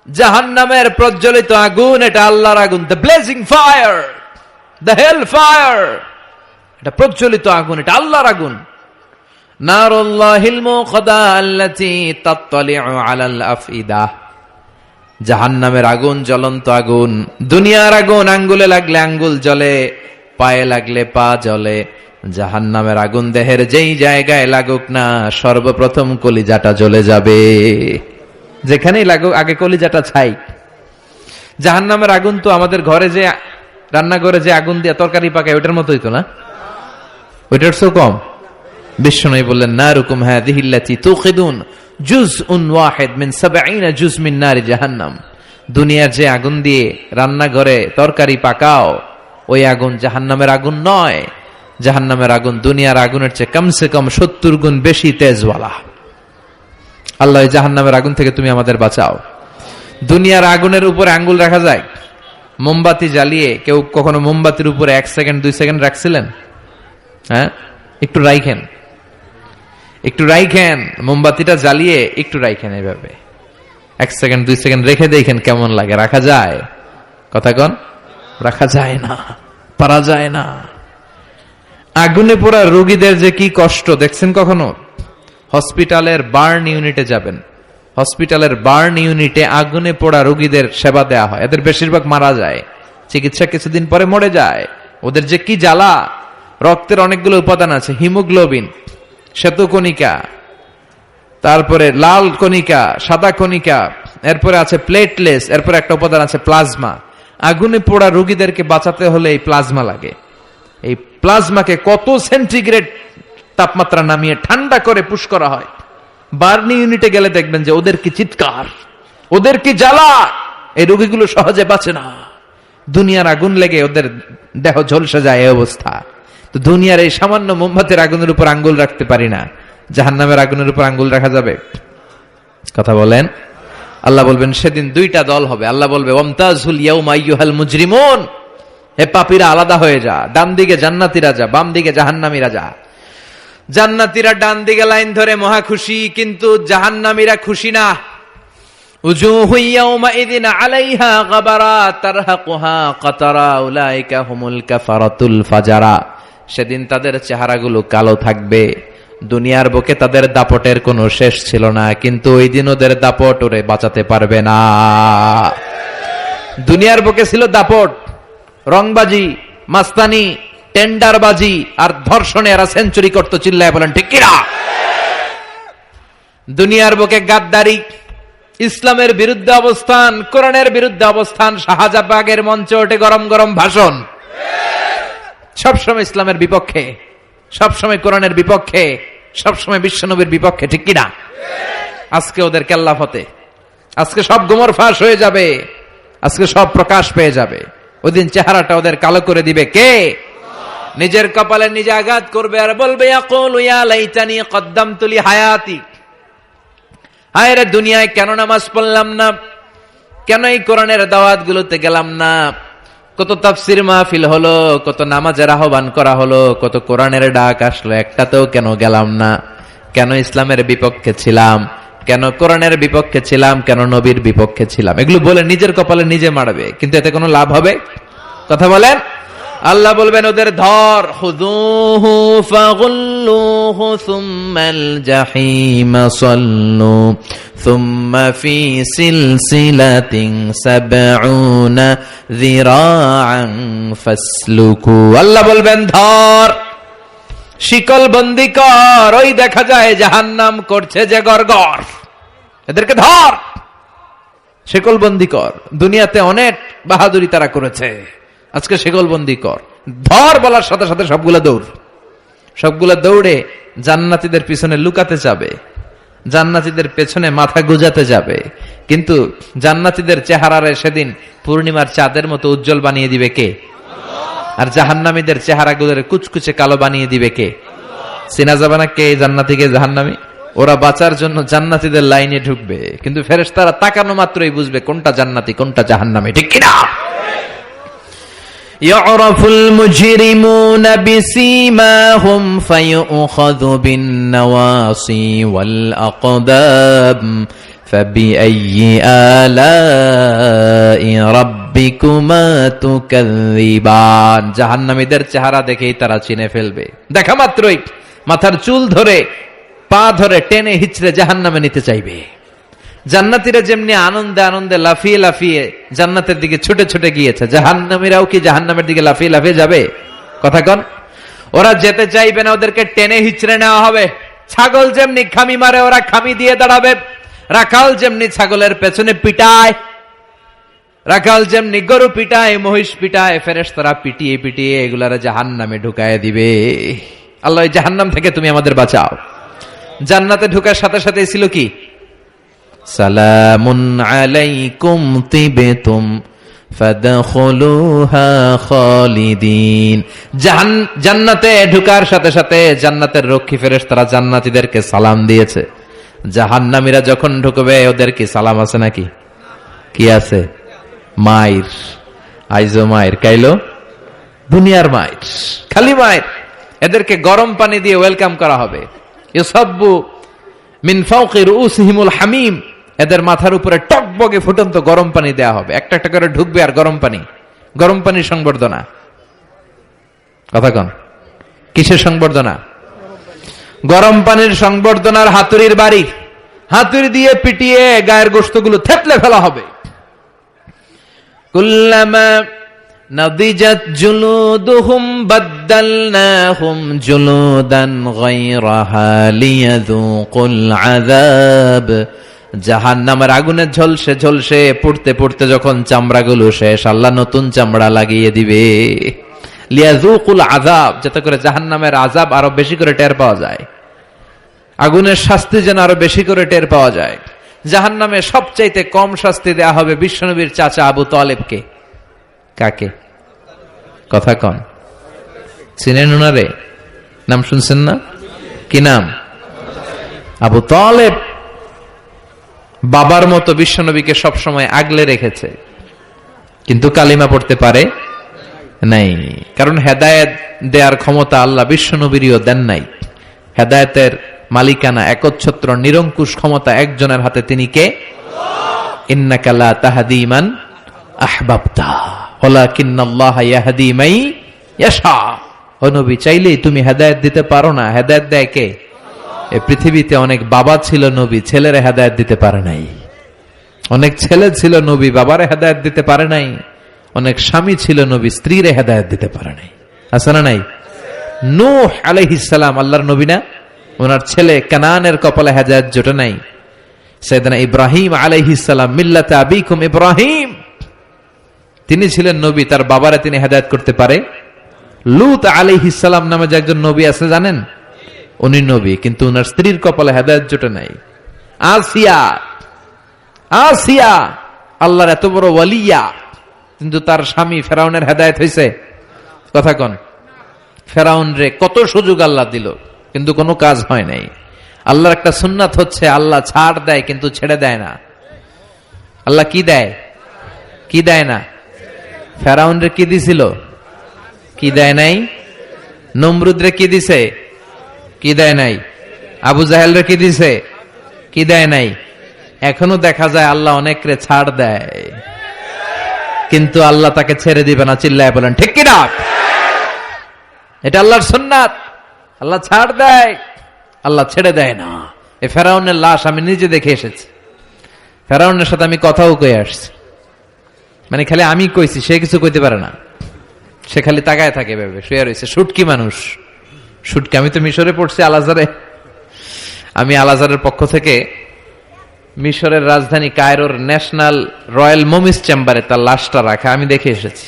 জাহান্নামের প্রজ্বলিত আগুন, এটা আল্লাহর আগুন। The blazing fire, the hell fire, এটা প্রজ্বলিত আগুন, এটা আল্লাহর আগুন। নারুল্লাহিল মুকাদ্দাহ আল্লাতী তাত্তালিউ আলাল আফইদা, জাহান্নামের আগুন জ্বলন্ত আগুন। দুনিয়ার আগুন আঙ্গুলে লাগলে আঙ্গুল জ্বলে, পায়ে লাগলে পা জ্বলে। জাহান্নামের আগুন দেহের যেই জায়গায় লাগুক না, সর্বপ্রথম কলিজাটা জ্বলে যাবে। যেখানেই লাগুক আগে কলিজাটা ছাই। জাহান্নামের আগুন তো আমাদের ঘরে যে রান্নাঘরে যে আগুন দিয়ে তরকারি পাকায় ওটার মতোই তো না, ওইটার চেয়েও কম। বিশ্বনবী বললেন, নারুকুম হাযিহিল্লাতী তুকিদুন জুজউন ওয়াহিদ মিন ৭০ জুজ মিন নারি জাহান্নাম। দুনিয়ার যে আগুন দিয়ে রান্নাঘরে তরকারি পাকাও, ওই আগুন জাহান্নামের আগুন নয়। জাহান্নামের আগুন দুনিয়ার আগুনের চেয়ে কমসে কম ৭০ গুণ বেশি তেজওয়ালা। আল্লাহ জাহান্নামের আগুন থেকে তুমি আমাদের বাঁচাও। দুনিয়ার আগুনের উপরে আঙ্গুল রাখা যায়? মোমবাতি জ্বালিয়ে কেউ কখনো মোমবাতির উপরে 1 সেকেন্ড 2 সেকেন্ড রাখছিলেন? হ্যাঁ, একটু রাইখেন, একটু রাইখেন, মোমবাতিটা জ্বালিয়ে একটু রাইখেন, এইভাবে 1 সেকেন্ড 2 সেকেন্ড রেখে দেখেন কেমন লাগে। রাখা যায়? কথা কন। রাখা যায় না, পারা যায় না। আগুনে পোড়া রোগীদের যে কি কষ্ট দেখছেন কখনো? হসপিটালের বার্ন ইউনিটে যাবেন, হসপিটালের বার্ন ইউনিটে আগুনে পোড়া রোগীদের সেবা দেয়া হয়। এদের বেশিরভাগ মারা যায়, চিকিৎসা কিছুদিন পরে মরে যায়। ওদের যে কি জ্বালা। রক্তের অনেকগুলো উপাদান আছে, হিমোগ্লোবিন, শ্বেতকণিকা, তারপরে লাল কণিকা, সাদা কণিকা, এরপরে আছে প্লেটলেস, এরপরে একটা উপাদান আছে প্লাজমা। আগুনে পোড়া রোগীদেরকে বাঁচাতে হলে এই প্লাজমা লাগে। এই প্লাজমাকে কত সেন্টিগ্রেড তাপমাত্রা নামিয়ে ঠান্ডা করে পুশ করা হয়। বার্নি ইউনিটে গেলে দেখবেন যে ওদের কি চিৎকার, ওদের কি জ্বালা। এই রোগীগুলো সহজে বাঁচে না, দুনিয়ার আগুন লেগে ওদের দেহ ঝলসে যায় এই অবস্থা। তো দুনিয়ার এই সামান্য মোমবাতির আগুনের উপর আঙ্গুল রাখতে পারি না, জাহান্নামের আগুনের উপর আঙ্গুল রাখা যাবে? কথা বলেন। আল্লাহ বলবেন সেদিন দুইটা দল হবে। আল্লাহ বলবে, ওয়ামতাজুল ইয়াউমা আইয়ুহাল মুজরিমুন, হে পাপীরা আলাদা হয়ে যা। ডান দিকে জান্নাতীরা যা, বাম দিকে জাহান্নামীরা যা। জান্নাতীরা ডান দিকে লাইন ধরে মহা খুশি, কিন্তু জাহান্নামীরা খুশি না। উজুহু ইয়াউমাইযিন আলাইহা গাবারা তারহাকুহা কাতারা উলাইকা হুমুল কাফারাতুল ফাজারা। সেদিন তাদের চেহারাগুলো কালো থাকবে। দুনিয়ার বুকে তাদের দাপটের কোনো শেষ ছিল না, কিন্তু ওই দিন ওদের দাপট ওরে বাঁচাতে পারবে না। দুনিয়ার বুকে ছিল দাপট, রংবাজি, মাস্তানি, টেন্ডারবাজি আর ধর্ষণে এরা সেঞ্চুরি করতো। চিল্লায় বলেন ঠিক কিনা? দুনিয়ার বুকে গাদ্দারি, ইসলামের বিরুদ্ধে অবস্থান, কোরআনের বিরুদ্ধে অবস্থান, শাহজাবাগের মঞ্চে ওঠে গরম গরম ভাষণ। সবসময় ইসলামের বিপক্ষে, সবসময় কোরআনের বিপক্ষে, সবসময় বিশ্বনবীর বিপক্ষে, ঠিক কিনা? আজকে ওদের কেল্লা ফতে, আজকে সব গোমর ফাঁস হয়ে যাবে, আজকে সব প্রকাশ পেয়ে যাবে। ওইদিন চেহারাটা ওদের কালো করে দিবে কে? নিজের কপালে নিজে আঘাত করবে আর বলবে ইয়াকুলু ইয়া লাইতানি কদ্দামতু লি হায়াতি, হায় রে দুনিয়ায় কেন নামাজ পড়লাম না, কেন এই কোরআনের দাওয়াত গুলোতে গেলাম না। কত তাফসির মাহফিল হলো, কত নামাজের আহ্বান করা হলো, কত কোরআনের ডাক আসলো, একটাতেও কেন গেলাম না? কেন ইসলামের বিপক্ষে ছিলাম, কেন কোরআনের বিপক্ষে ছিলাম, কেন নবীর বিপক্ষে ছিলাম? এগুলো বলে নিজের কপালে নিজে মারবে, কিন্তু এতে কোনো লাভ হবে? কথা বলেন। আল্লাহ বলবেন ওদের ধর, খুযূহু ফাগুল্লুহু সুম্মাল জাহিমা সাল্লু সুম্মা ফি সিলসিলাতিন সাবউনা যিরাআন ফাসলুকু। আল্লাহ বলবেন ধর, শিকল বন্দি কর, ওই দেখা যায় জাহান্নাম করছে যে গড়গড়, এদেরকে ধর, শিকল বন্দি কর। দুনিয়াতে অনেক বাহাদুরি তারা করেছে, আজকে শিকল বন্দি কর। ধর বলার সাথে সাথে সবগুলা দৌড়, সবগুলা দৌড়ে জান্নাতীদের পিছনে লুকাতে যাবে, জান্নাতীদের পেছনে মাথা গুজাতে যাবে। কিন্তু জান্নাতীদের চেহারারে সেদিন পূর্ণিমার চাঁদের মতো উজ্জ্বল বানিয়ে দিবে কে? আর জাহান্নামীদের চেহারাগুলোর কুচকুচে কালো বানিয়ে দিবে কে? চেনা যাবে না কে জান্নাতি কে জাহান্নামী। ওরা বাঁচার জন্য জান্নাতীদের লাইনে ঢুকবে, কিন্তু ফেরেশতারা তাকানো মাত্রই বুঝবে কোনটা জান্নাতি কোনটা জাহান্নামী, ঠিক কিনা? ইয়ারাফুল মুজরিমুনা বিসীমাহুম ফায়ুখাযু বিন-নাওয়াসি ওয়াল আকদাব ফাবিআইয়ি আলাই রাব্বিকুমা তুকাযযিবান। জাহান্নামীদের চেহারা দেখেই তারা চিনে ফেলবে, দেখা মাত্রই মাথার চুল ধরে পা ধরে টেনে হিচড়ে জাহান্নামে নিতে চাইবে। জান্নাতীরা যেমনি আনন্দে আনন্দে লাফিয়ে লাফিয়ে জান্নাতের দিকে ছুটে ছুটে গিয়েছে, জাহান্নামীরাও কি জাহান্নামের দিকে লাফিয়ে লাফিয়ে যাবে? কথা কন। ওরা যেতে চাইবে না, ওদেরকে টেনে হিচড়ে নেওয়া হবে। ছাগল যেমনি খামি মারে, ওরা খামি দিয়ে দাঁড়াবে। রাখাল যেমনি ছাগলের পেছনে পিটায়, রাখাল যেমনি গরু পিটায়, মহিষ পিটায়, ফেরেশতারা পিটিয়ে পিটিয়ে এগুলারা জাহান্নামে ঢুকায় দিবে। আল্লাহ জাহান্নাম থেকে তুমি আমাদের বাঁচাও। জান্নাতে ঢোকার সাথে সাথে ছিল কি? সালামুন আলাইকুম তিবতুম ফাদখুলুহা খালিদিন। জান্নাতে ঢোকার সাথে সাথে জান্নাতের রক্ষী ফেরেশতারা জান্নাতীদেরকে সালাম দিয়েছে। জাহান্নামীরা যখন ঢুকবে ওদের কি সালাম আছে নাকি? কি আছে? মাইর, আইজো মাইর, কাইলো দুনিয়ার মাইর, খালি মাইর। এদেরকে গরম পানি দিয়ে ওয়েলকাম করা হবে। ইউসাব্বু মিন ফাওকি রুউসিহিমুল হামিম, এদের মাথার উপরে টকবগে ফুটন্ত গরম পানি দেয়া হবে। একটা একটা করে ঢুকবে আর গরম পানি, গরম পানির সংবর্ধনা। কথা কন, কিসের সংবর্ধনা? গরম পানির সংবর্ধনার হাতুড়ির বাড়ি, হাতুড়ি দিয়ে পিটিয়ে গায়ের গোশতগুলো থেতলে ফেলা হবে। কুল্লামা নাদিজাত জুলুদুহুম বাদদালনাহুম জুলুদান গায়রাহা লিয়াযুকুল আযাব। জাহান্নামের আগুনে ঝলসে ঝলসে পুড়তে পুড়তে যখন চামড়াগুলো শেষ, আল্লাহ নতুন চামড়া লাগিয়ে দিবে। লিয়াযুকুল আযাব, যাতে করে জাহান্নামের আযাব আরো বেশি করে টের পাওয়া যায়, আগুনের শাস্তি যেন আরো বেশি করে টের পাওয়া যায়। জাহান্নামে সবচাইতে কম শাস্তি দেয়া হবে বিশ্বনবীর চাচা আবু তালেবকে। কাকে? কথা কন, চিনেন উনারে? নাম শুনছেন না? কি নাম? আবু তালেব। বাবার মতো বিশ্বনবীকে সবসময় আগলে রেখেছে, কিন্তু কালিমা পড়তে পারে নাই, কারণ হেদায়েত দেওয়ার ক্ষমতা আল্লাহ বিশ্বনবীরও দেন নাই। হেদায়েতের মালিকানা, একচ্ছত্র নিরঙ্কুশ ক্ষমতা একজনের হাতে, তিনি কে? ইন্নাকা লা তাহদি মান আহবাবতা ওয়ালাকিন্নাল্লাহা ইয়াহদি মান ইয়াশা। ও নবী, চাইলেই তুমি হেদায়েত দিতে পারো না, হেদায়েত দেয় কে? এই পৃথিবীতে অনেক বাবা ছিল নবী, ছেলেরা হেদায়েত দিতে পারে নাই। অনেক ছেলে ছিল নবী, বাবারে হেদায়েত দিতে পারে নাই। অনেক স্বামী ছিল নবী, স্ত্রীরে হেদায়েত দিতে পারে নাই। আছে না নাই? নূহ আলাইহিস সালাম আল্লাহর নবী না? ওনার ছেলে কানানের কপালে হেদায়েত জোটে নাই। সাইয়েদনা ইব্রাহিম আলাইহিস সালাম, মিল্লাতে আবিকুম ইব্রাহিম, তিনি ছিলেন নবী, তার বাবারে তিনি হেদায়েত করতে পারে লূত আলাইহিস সালাম নামে যে একজন নবী আছে জানেন, উনি নবী, কিন্তু ওনার স্ত্রীর কপালে হেদায়েত জোটে নাই। আসিয়া আল্লাহর এত বড় ওয়ালিয়া, কিন্তু তার স্বামী ফেরাউনের হেদায়েত হয়েছে? কথা কন। ফেরাউন রে কত সুযোগ আল্লাহ দিল, কিন্তু কোনো কাজ হয় নাই। আল্লাহর একটা সুন্নাত হচ্ছে আল্লাহ ছাড় দেয় কিন্তু ছেড়ে দেয় না। আল্লাহ কি দেয়? কি দেয় না? ফেরাউন রে কি দিছিল? কি দেয় নাই? নমরুদ রে কি দিছে? কি দেয় নাই? আবু জাহেল রে কি দিছে? কি দেয় নাই? এখনো দেখা যায় আল্লাহ অনেক রে ছাড় দেয়, কিন্তু আল্লাহ তাকে ছেড়ে দিবে না। চিল্লায় বলেন ঠিক কিনা? এটা আল্লাহর সুন্নাত। আল্লাহ ছাড় দেয়, আল্লাহ ছেড়ে দেয় না। এই ফেরাউনের লাশ আমি নিজে দেখে এসেছি। ফেরাউনের সাথে আমি কথাও কয়ে আসছি, মানে খালি আমি কইছি, সে কিছু কইতে পারে না। সে খালি তাকায় থাকে, ভেবে শুয়ে রয়েছে। শুটকি মানুষ, শুটকি। আমি তো মিশরে পড়ছি, আল আজহারে। আমি আল আজহারের পক্ষ থেকে মিশরের রাজধানী কায়রোর ন্যাশনাল রয়্যাল মমিস চেম্বারে তার লাশটা রাখা আমি দেখে এসেছি।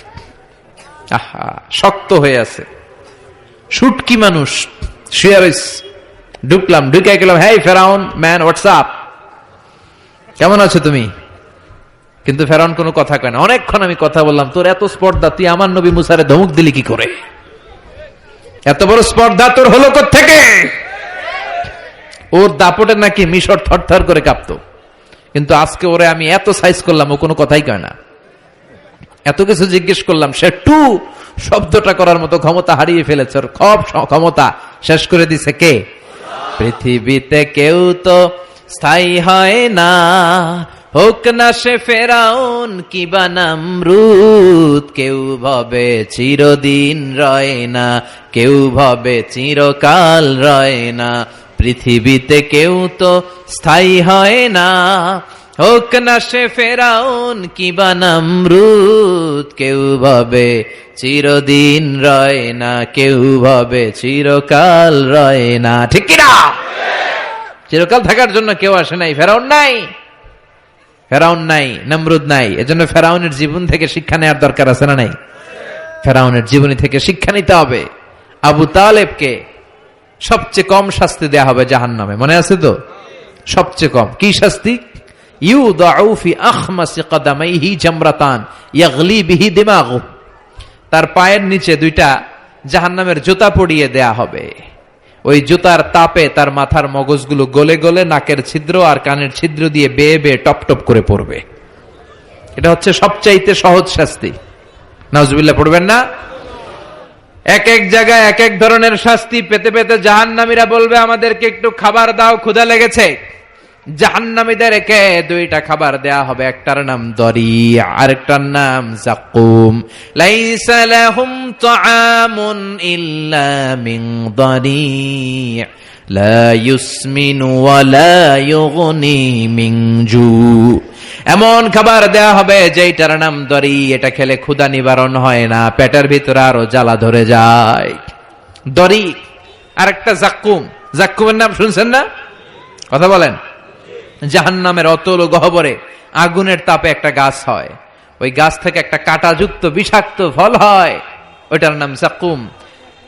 আহা, শক্ত হয়ে আছে, শুটকি মানুষ, শুয়ে রয়েছে। ঢুকলাম, ঢুকে গেলাম, হেই ফেরাউন ম্যান, হোয়াটসঅ্যাপ, কেমন আছো তুমি? কিন্তু ফেরাউন কোনো কথা কয় না। অনেকক্ষণ আমি কথা বললাম, তোর এত স্পর্ধা, তুই আমার নবী মুসারে ধমক দিলি কি করে? এত বড় স্পর্ধা তোর হলো কোত্থেকে? ওর দাপটে নাকি মিশর থরথর করে কাঁপতো, কিন্তু আজকে ওরে আমি এত সাইজ করলাম, ও কোনো কথাই কয় না। এত কিছু জিজ্ঞেস করলাম, সে টু শব্দটা করার মতো ক্ষমতা হারিয়ে ফেলেছে। ওর সব ক্ষমতা শেষ করে দিছে কে? পৃথিবীতে কেউ তো স্থায়ী হয় না, হোক না সে ফেরাউন কিবা নমরুদ। কেউ ভাবে চিরদিন রয় না, কেউ ভাবে চিরকাল রয় না। পৃথিবীতে কেউ তো স্থায়ী হয় না, হোক না সে ফেরাউন কিবা নমরুদ। কেউ ভাবে চিরদিন রয় না, কেউ ভাবে চিরকাল রয় না। ঠিক কিনা? চিরকাল থাকার জন্য কেউ আসে নাই। ফেরাউন নাই, ফেরাউন নাই, নমরুদ নাই। এজন্য ফেরাউনের জীবন থেকে শিক্ষা নেওয়ার দরকার আছে না নাই? ফেরাউনের জীবনী থেকে শিক্ষা নিতে হবে। আবু তালেবকে সবচেয়ে কম শাস্তি দেয়া হবে জাহান্নামে, মনে আছে তো? সবচেয়ে কম কি শাস্তি? ইউদাউ ফি আখমাসি কদামাইহি জামরাতান ইয়াগলি বিহি দিমাগু। তার পায়ের নিচে দুইটা জাহান্নামের জুতা পরিয়ে দেয়া হবে। ওই জুতার তাপে তার মাথার মগজগুলো গলে গলে নাকের ছিদ্র আর কানের ছিদ্র দিয়ে বেয়ে বেয়ে টপ টপ করে পড়বে। এটা হচ্ছে সবচাইতে সহজ শাস্তি। নাউজুবিল্লাহ পড়বেন না? এক এক জায়গায় এক এক ধরনের শাস্তি পেতে পেতে জাহান্নামীরা বলবে, আমাদেরকে একটু খাবার দাও, ক্ষুধা লেগেছে। জাহান্নামীদেরকে দুইটা খাবার দেয়া হবে, একটার নাম দরি, আরেকটার নাম যাকুম। লাইসা লাহুম তাআমুন ইল্লা মিন দরি লা ইউসমিনু ওয়া লা ইউগনি মিন জু। এমন খাবার দেয়া হবে যেটার নাম দরি, এটা খেলে ক্ষুধা নিবারণ হয় না, পেটের ভিতরে আরো জ্বালা ধরে যায়। দরি। আরেকটা যাকুম। যাকুমের নাম শুনছেন না? কথা বলেন। জাহান্নামের অতল গহ্বরে আগুনের তাপে একটা গাছ হয়, ওই গাছ থেকে একটা কাঁটাযুক্ত বিষাক্ত ফল হয়, ওইটার নাম যাকুম।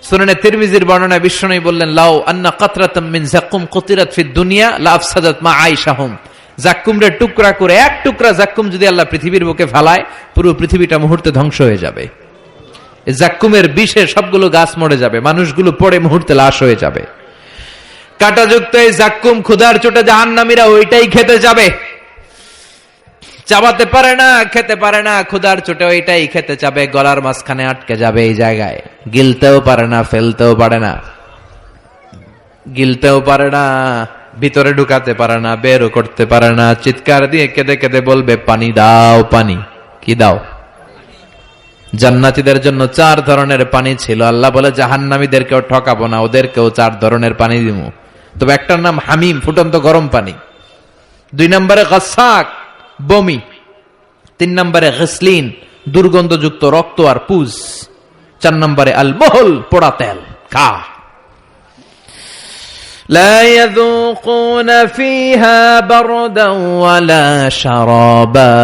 সুনানে তিরমিজির বর্ণনায় বিশ্বনবী বললেন, লাউ আন্না কাতরাতাম মিন যাকুম কুতিরাত ফিদ দুনিয়া লা আফসাদাত মা আইশাহুম। যাকুমরে টুকরা করে, এক টুকরা যাকুম যদি আল্লাহ পৃথিবীর বুকে ফেলায়, পুরো পৃথিবীটা মুহূর্তে ধ্বংস হয়ে যাবে। এই যাকুমের বিষে সবগুলো গাছ মরে যাবে, মানুষগুলো পড়ে মুহূর্তে লাশ হয়ে যাবে। কাঁটাযুক্ত এই যাকুম ক্ষুধার চোটে জাহান্নামীরা ওইটাই খেতে যাবে। চাবাতে পারে না, খেতে পারে না, ক্ষুধার চোটে ওইটাই খেতে যাবে, গলার মাঝখানে আটকে যাবে এই জায়গায়। গিলতেও পারে না, ফেলতেও পারে না, গিলতেও পারে না, ভিতরে ঢুকাতে পারে না, বেরও করতে পারে না। চিৎকার দিয়ে কেঁদে কেঁদে বলবে, পানি দাও, পানি। কি দাও? জান্নাতীদের জন্য 4 ধরনের পানি ছিল। আল্লাহ বলে জাহান্নামীদেরকেও ঠকাবো না, ওদেরকেও 4 ধরনের পানি দিব। তবে একটার নাম হামিম, ফুটন্ত গরম পানি। 2 নম্বরে গাসাক, বমি। 3 নম্বরে গসলিন, দুর্গন্ধযুক্ত রক্ত আর পুজ। 4 নম্বরে আল মহল, পোড়া তেল। খা। لا يذوقون فيها بردا ولا شرابا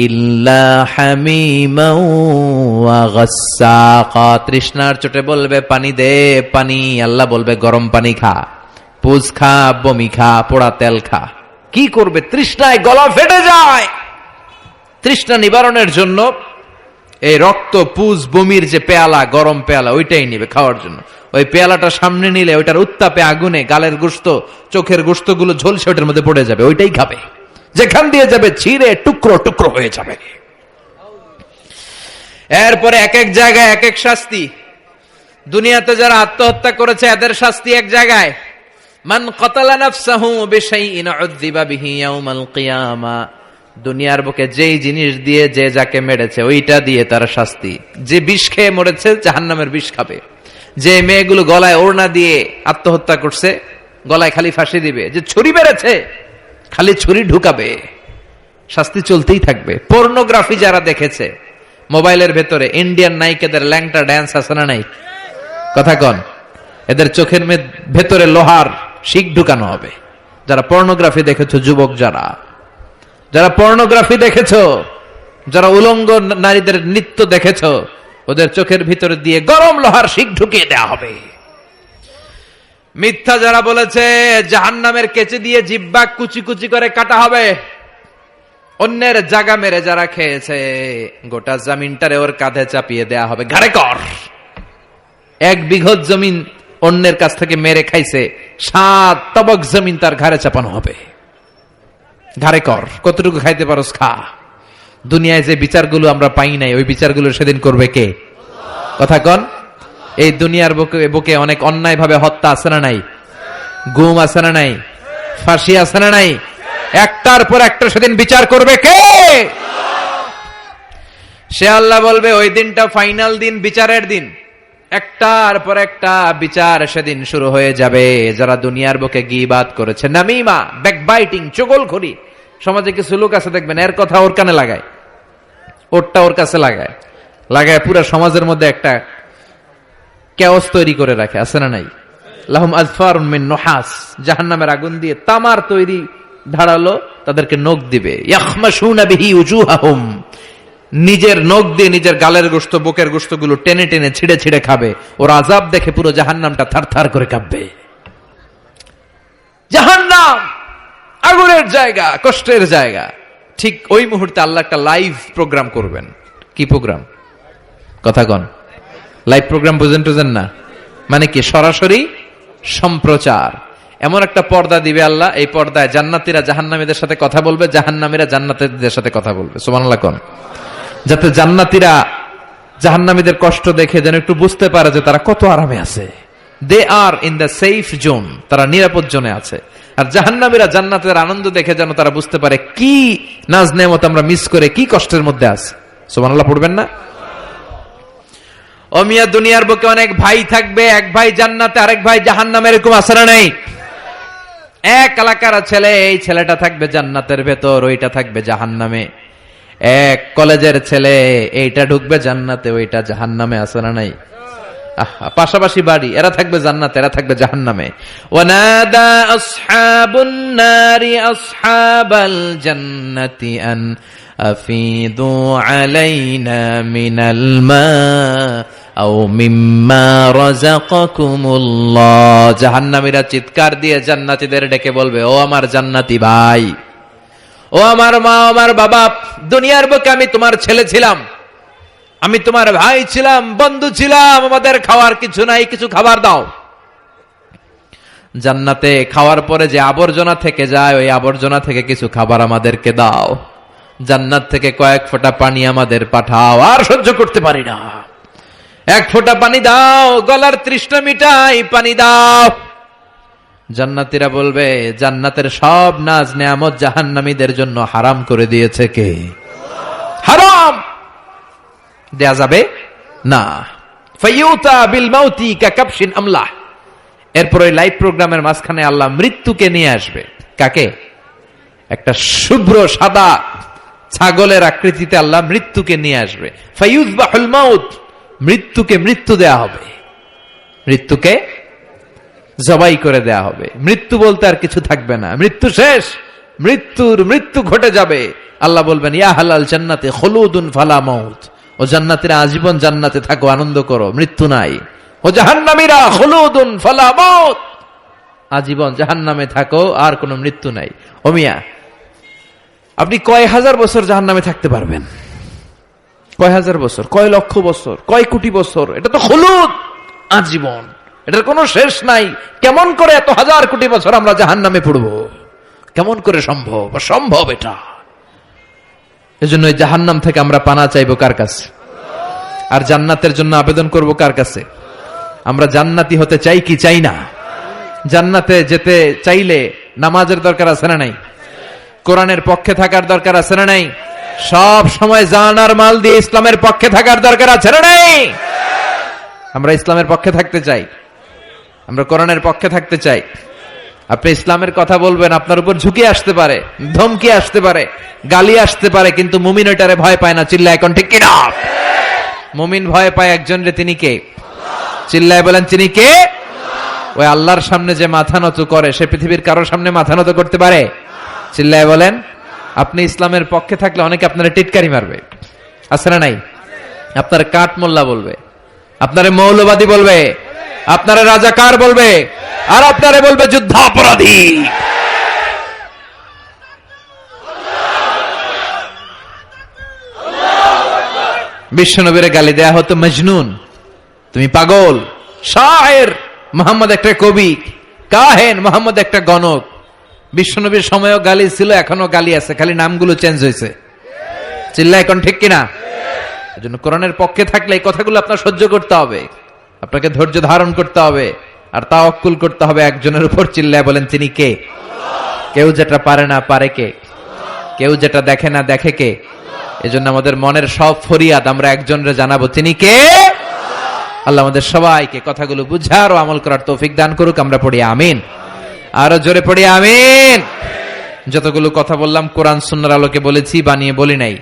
ইল্লা হামিমান ওয়া গাসসাকা। তৃষ্ণার চোটে বলবে পানি দে পানি, আল্লাহ বলবে গরম পানি খা, পুজ খা, বমি খা, পোড়া তেল খা। কি করবে? তৃষ্ণায় গলা ফেটে যায়। তৃষ্ণা নিবারণের জন্য এই রক্ত, পুজ, বমির যে পেয়ালা, গরম পেয়ালা, ওইটাই নিবে খাওয়ার জন্য। ওই পেয়ালাটা সামনে নিলে ওইটার উত্তাপে আগুনে গালের গোশত, চোখের গোশতগুলো ঝলসে ওইটার মধ্যে পড়ে যাবে, ওইটাই খাবে। যেখান দিয়ে যাবে ছিঁড়ে টুকরো টুকরো হয়ে যাবে। এরপরে এক এক জায়গায় এক এক শাস্তি। দুনিয়াতে যারা আত্মহত্যা করেছে এদের শাস্তি এক জায়গায়। মান কাতালা নাফসাহু বিশাইইন উযযিবা বিহি ইয়াউমাল কিয়ামা। দুনিয়ার বুকে যেই জিনিস দিয়ে যে যাকে মেরেছে ওইটা দিয়ে তার শাস্তি। যে বিষ খেয়ে মরেছে জাহান্নামের বিষ খাবে। যে মেয়েগুলো গলায় ওড়না দিয়ে আত্মহত্যা করছে গলায় খালি ফাঁসি দিবে। যে ছুরি মেরেছে খালি ছুরি ঢুকাবে। শাস্তি চলতেই থাকবে। পর্নোগ্রাফি যারা দেখেছে মোবাইলের ভেতরে, ইন্ডিয়ান নায়িকাদের ল্যাংটা ড্যান্স আছে না নাই? কথা কন। এদের চোখের ভেতরে লোহার শিক ঢুকানো হবে। যারা পর্নোগ্রাফি দেখেছো, যুবক যারা পর্নোগ্রাফি দেখেছো, যারা উলঙ্গ নারীদের নৃত্য দেখেছো, ওদের চোখের ভিতরে দিয়ে গরম লোহার শিক ঢুকিয়ে দেওয়া হবে। মিথ্যা যারা বলেছে জাহান্নামের কেচি দিয়ে জিহ্বা কুচি কুচি করে কাটা হবে। অন্যের জায়গা মেরে যারা খেয়েছে গোটা জমিনটারে ওর কাঁধে চাপিয়ে দেয়া হবে। ঘাড়ে কর। 1 বিঘত জমিন অন্যের কাছ থেকে মেরে খাইছে, 7 তবক জমিন তার ঘাড়ে চাপানো হবে। ঘাড়ে কর, কতটুকু খাইতে পারোস খা। দুনিয়ায় যে বিচারগুলো আমরা পাই নাই ওই বিচারগুলো সেদিন করবে কে? কথা কন। এই দুনিয়ার বুকে অনেক অন্যায় ভাবে হত্যা আছে না নাই? গুম আছে না নাই? ফাঁসি আছে না নাই? একটার পর একটা সেদিন বিচার করবে কে? সে আল্লাহ বলবে ওই দিনটা ফাইনাল দিন, বিচারের দিন। একটার পর একটা বিচার সেদিন শুরু হয়ে যাবে। যারা দুনিয়ার বুকে গীবাত করেছে, নামিমা, ব্যাকবাইটিং, চগলখড়ি। সমাজে কিছু লোক আছে দেখবেন এর কথা ওর কানে লাগায়, ওরটা ওর কাছে লাগায় পুরো সমাজের মধ্যে একটা কেওস তৈরি করে রাখে, আছে না নাই? লাহুম আযফারুন মিন নুহাস। জাহান্নামের আগুন দিয়ে তামার তৈরি ধারালো তাদেরকে নখ দিবে। ইয়াখমাশুনা বিহি উজুহাহুম। নিজের নখ দিয়ে নিজের গালের গোশত, বুকের গোশতগুলো টেনে টেনে ছিঁড়ে ছিঁড়ে খাবে। ওর আযাব দেখে পুরো জাহান্নামটা থারথার করে কাঁপবে। জাহান্নাম আগুনের জায়গা, কষ্টের জায়গা। ঠিক ওই মুহূর্তে আল্লাহ একটা লাইভ প্রোগ্রাম করবেন। কি প্রোগ্রাম? কথা কন। লাইভ প্রোগ্রাম বুঝেন না? মানে কি? সরাসরি সম্প্রচার। এমন একটা পর্দা দিবে আল্লাহ, এই পর্দায় জান্নাতীরা জাহান্নামীদের সাথে কথা বলবে, জাহান্নামীরা জান্নাতীদের সাথে কথা বলবে। সুবহানাল্লাহ কোন। যাতে জান্নাতীরা জাহান্নামীদের কষ্ট দেখে যেন একটু বুঝতে পারে যে তারা কত আরামে আছে। দে আর ইন দ্য সেফ জোন, তারা নিরাপদ জোনে আছে। আর জাহান্নামীরা জান্নাতের আনন্দ দেখে যেন তারা বুঝতে পারে কি নাজ নেয়ামত আমরা মিস করে কি কষ্টের মধ্যে আছে। সুবহানাল্লাহ পড়বেন না? ও মিয়া, দুনিয়ার বুকে অনেক ভাই থাকবে, এক ভাই জান্নাতে আরেক ভাই জাহান্নামে, এরকম আছে না নাই? এক এলাকার ছেলে, এই ছেলেটা থাকবে জান্নাতের ভেতর, ওইটা থাকবে জাহান্নামে। এক কলেজের ছেলে, এইটা ঢুকবে জান্নাতে, ওইটা জাহান্নামে, আছে না নাই? পাশাপাশি বাড়ি, এরা থাকবে জান্নাতে, এরা থাকবে জাহান্নামে। ওয়ানাদা আসহাবুন নারি আসহাবাল জান্নাতি আন আফিদু আলাইনা মিনাল মা আও মিম্মা রাযাকাকুমুল্লাহ। জাহান্নামীরা চিৎকার দিয়ে জান্নাতীদের ডেকে বলবে, ও আমার জান্নাতি ভাই, ও আমার মা, আমার বাবা, দুনিয়ার বুকে আমি তোমার ছেলে ছিলাম, আমি তোমার ভাই ছিলাম, বন্ধু ছিলাম, আমাদের খাওয়ার কিছু নাই, কিছু খাবার দাও। জান্নাতে খাওয়ার পরে যে আবর্জনা থেকে যায়, ওই আবর্জনা থেকে কিছু খাবার আমাদেরকে দাও। জান্নাত থেকে কয়েক ফোঁটা পানি আমাদের পাঠাও, আর সহ্য করতে পারি না। 1 ফোঁটা পানি দাও, গলার তৃষ্ণা মিটাই, পানি দাও। জান্নাতীরা বলবে, জান্নাতের সব নাজ নেয়ামত জাহান্নামীদের জন্য হারাম করে দিয়েছে কে? হারাম দেয়া যাবে না। ফায়ুতা বিল মাউতি কাকাবশিন আমলাহ। এরপর ওই লাইভ প্রোগ্রামের মাঝখানে আল্লাহ মৃত্যুকে নিয়ে আসবে। কাকে? একটা শুভ্র সাদা ছাগলের আকৃতিতে আল্লাহ মৃত্যুকে নিয়ে আসবে। ফায়ুযবাহুল মাউত, মৃত্যুকে মৃত্যু দেয়া হবে, মৃত্যুকে জবাই করে দেয়া হবে। মৃত্যু বলতে আর কিছু থাকবে না, মৃত্যু শেষ, মৃত্যু ঘটে যাবে। আল্লাহ বলবেন ইয়া হালাল জান্নাতে খুলুদুন ফালা মাউত, ও জান্নাতীরা আজীবন জান্নাতে থাকো, আনন্দ করো, মৃত্যু নাই। ও জাহান্নামীরা খুলুদুন ফালা মাউত, আজীবন জাহান্নামে থাকো, আর কোনো মৃত্যু নাই। ও মিয়া, আপনি কয় হাজার বছর জাহান্নামে থাকতে পারবেন? কয় হাজার বছর, কয় লক্ষ বছর, কয় কোটি বছর? এটা তো খুলুদ, আজীবন, এটার কোনো শেষ নাই। কেমন করে এত হাজার কোটি বছর আমরা জাহান্নামে পড়ব? কেমন করে সম্ভব? সম্ভব এটা। এজন্য এই জাহান্নাম থেকে আমরা পানা চাইবো কার কাছে? আর জান্নাতের জন্য আবেদন করব কার কাছে? আমরা জান্নাতি হতে চাই কি চাই না? জান্নাতে যেতে চাইলে নামাজের দরকার আছে না নাই? কোরআনের পক্ষে থাকার দরকার আছে না নাই? সব সময় জান আর মাল দিয়ে ইসলামের পক্ষে থাকার দরকার আছে না নাই? আমরা ইসলামের পক্ষে থাকতে চাই, আমরা কোরআনের পক্ষে থাকতে চাই। আপনি ইসলামের কথা বলবেন, আপনার উপর ঝুঁকি আসতে পারে, ধমকি আসতে পারে, গালি আসতে পারে, কিন্তু মুমিন ওইটারে ভয় পায় না। চিল্লায় এখন ঠিক কিনা? মুমিন ভয় পায় একজন রে, তিনি কে? চিল্লায় বলেন তিনি কে? ওই আল্লাহর সামনে যে মাথা নত করে, সে পৃথিবীর কারোর সামনে মাথা নত করতে পারে? চিল্লায় বলেন। আপনি ইসলামের পক্ষে থাকলে অনেকে আপনারা টিটকারি মারবে, আছে না নাই? আপনারা কাঠ মোল্লা বলবে, আপনারে মৌলবাদী বলবে, আপনারে রাজাকার বলবে, আর আপনারে বলবে যুদ্ধাপরাধী। বিশ্বনবীরে গালি দেয়া হতো মজনুন, তুমি পাগল। শায়ের মোহাম্মদ একটা কবি, কাহেন মোহাম্মদ একটা গণক। বিশ্বনবীর সময়ও গালি ছিল, এখনো গালি আছে, খালি নামগুলো চেঞ্জ হয়েছে। চিল্লা এখন ঠিক কিনা? এজন্য কোরআনের পক্ষে থাকলে এই কথাগুলো আপনার সহ্য করতে হবে, আপনাকে ধৈর্য ধারণ করতে হবে, আর তাওয়াক্কুল করতে হবে একজনের উপর। চিল্লায় বলেন তিনি কে? কেউ যেটা পারে না পারে কে? কেউ যেটা দেখে না দেখে কে? এজন্য আমাদের মনের সব ফরিয়াদ আমরা একজনের জানাবো, তিনি কে? আল্লাহ আমাদের সবাইকে কথাগুলো বুঝার ও আমল করার তৌফিক দান করুক। আমরা পড়ি আমিন, আরো জোরে পড়ি আমিন। যতগুলো কথা বললাম কোরআন সুন্নাহর আলোকে বলেছি, বানিয়ে বলি নাই।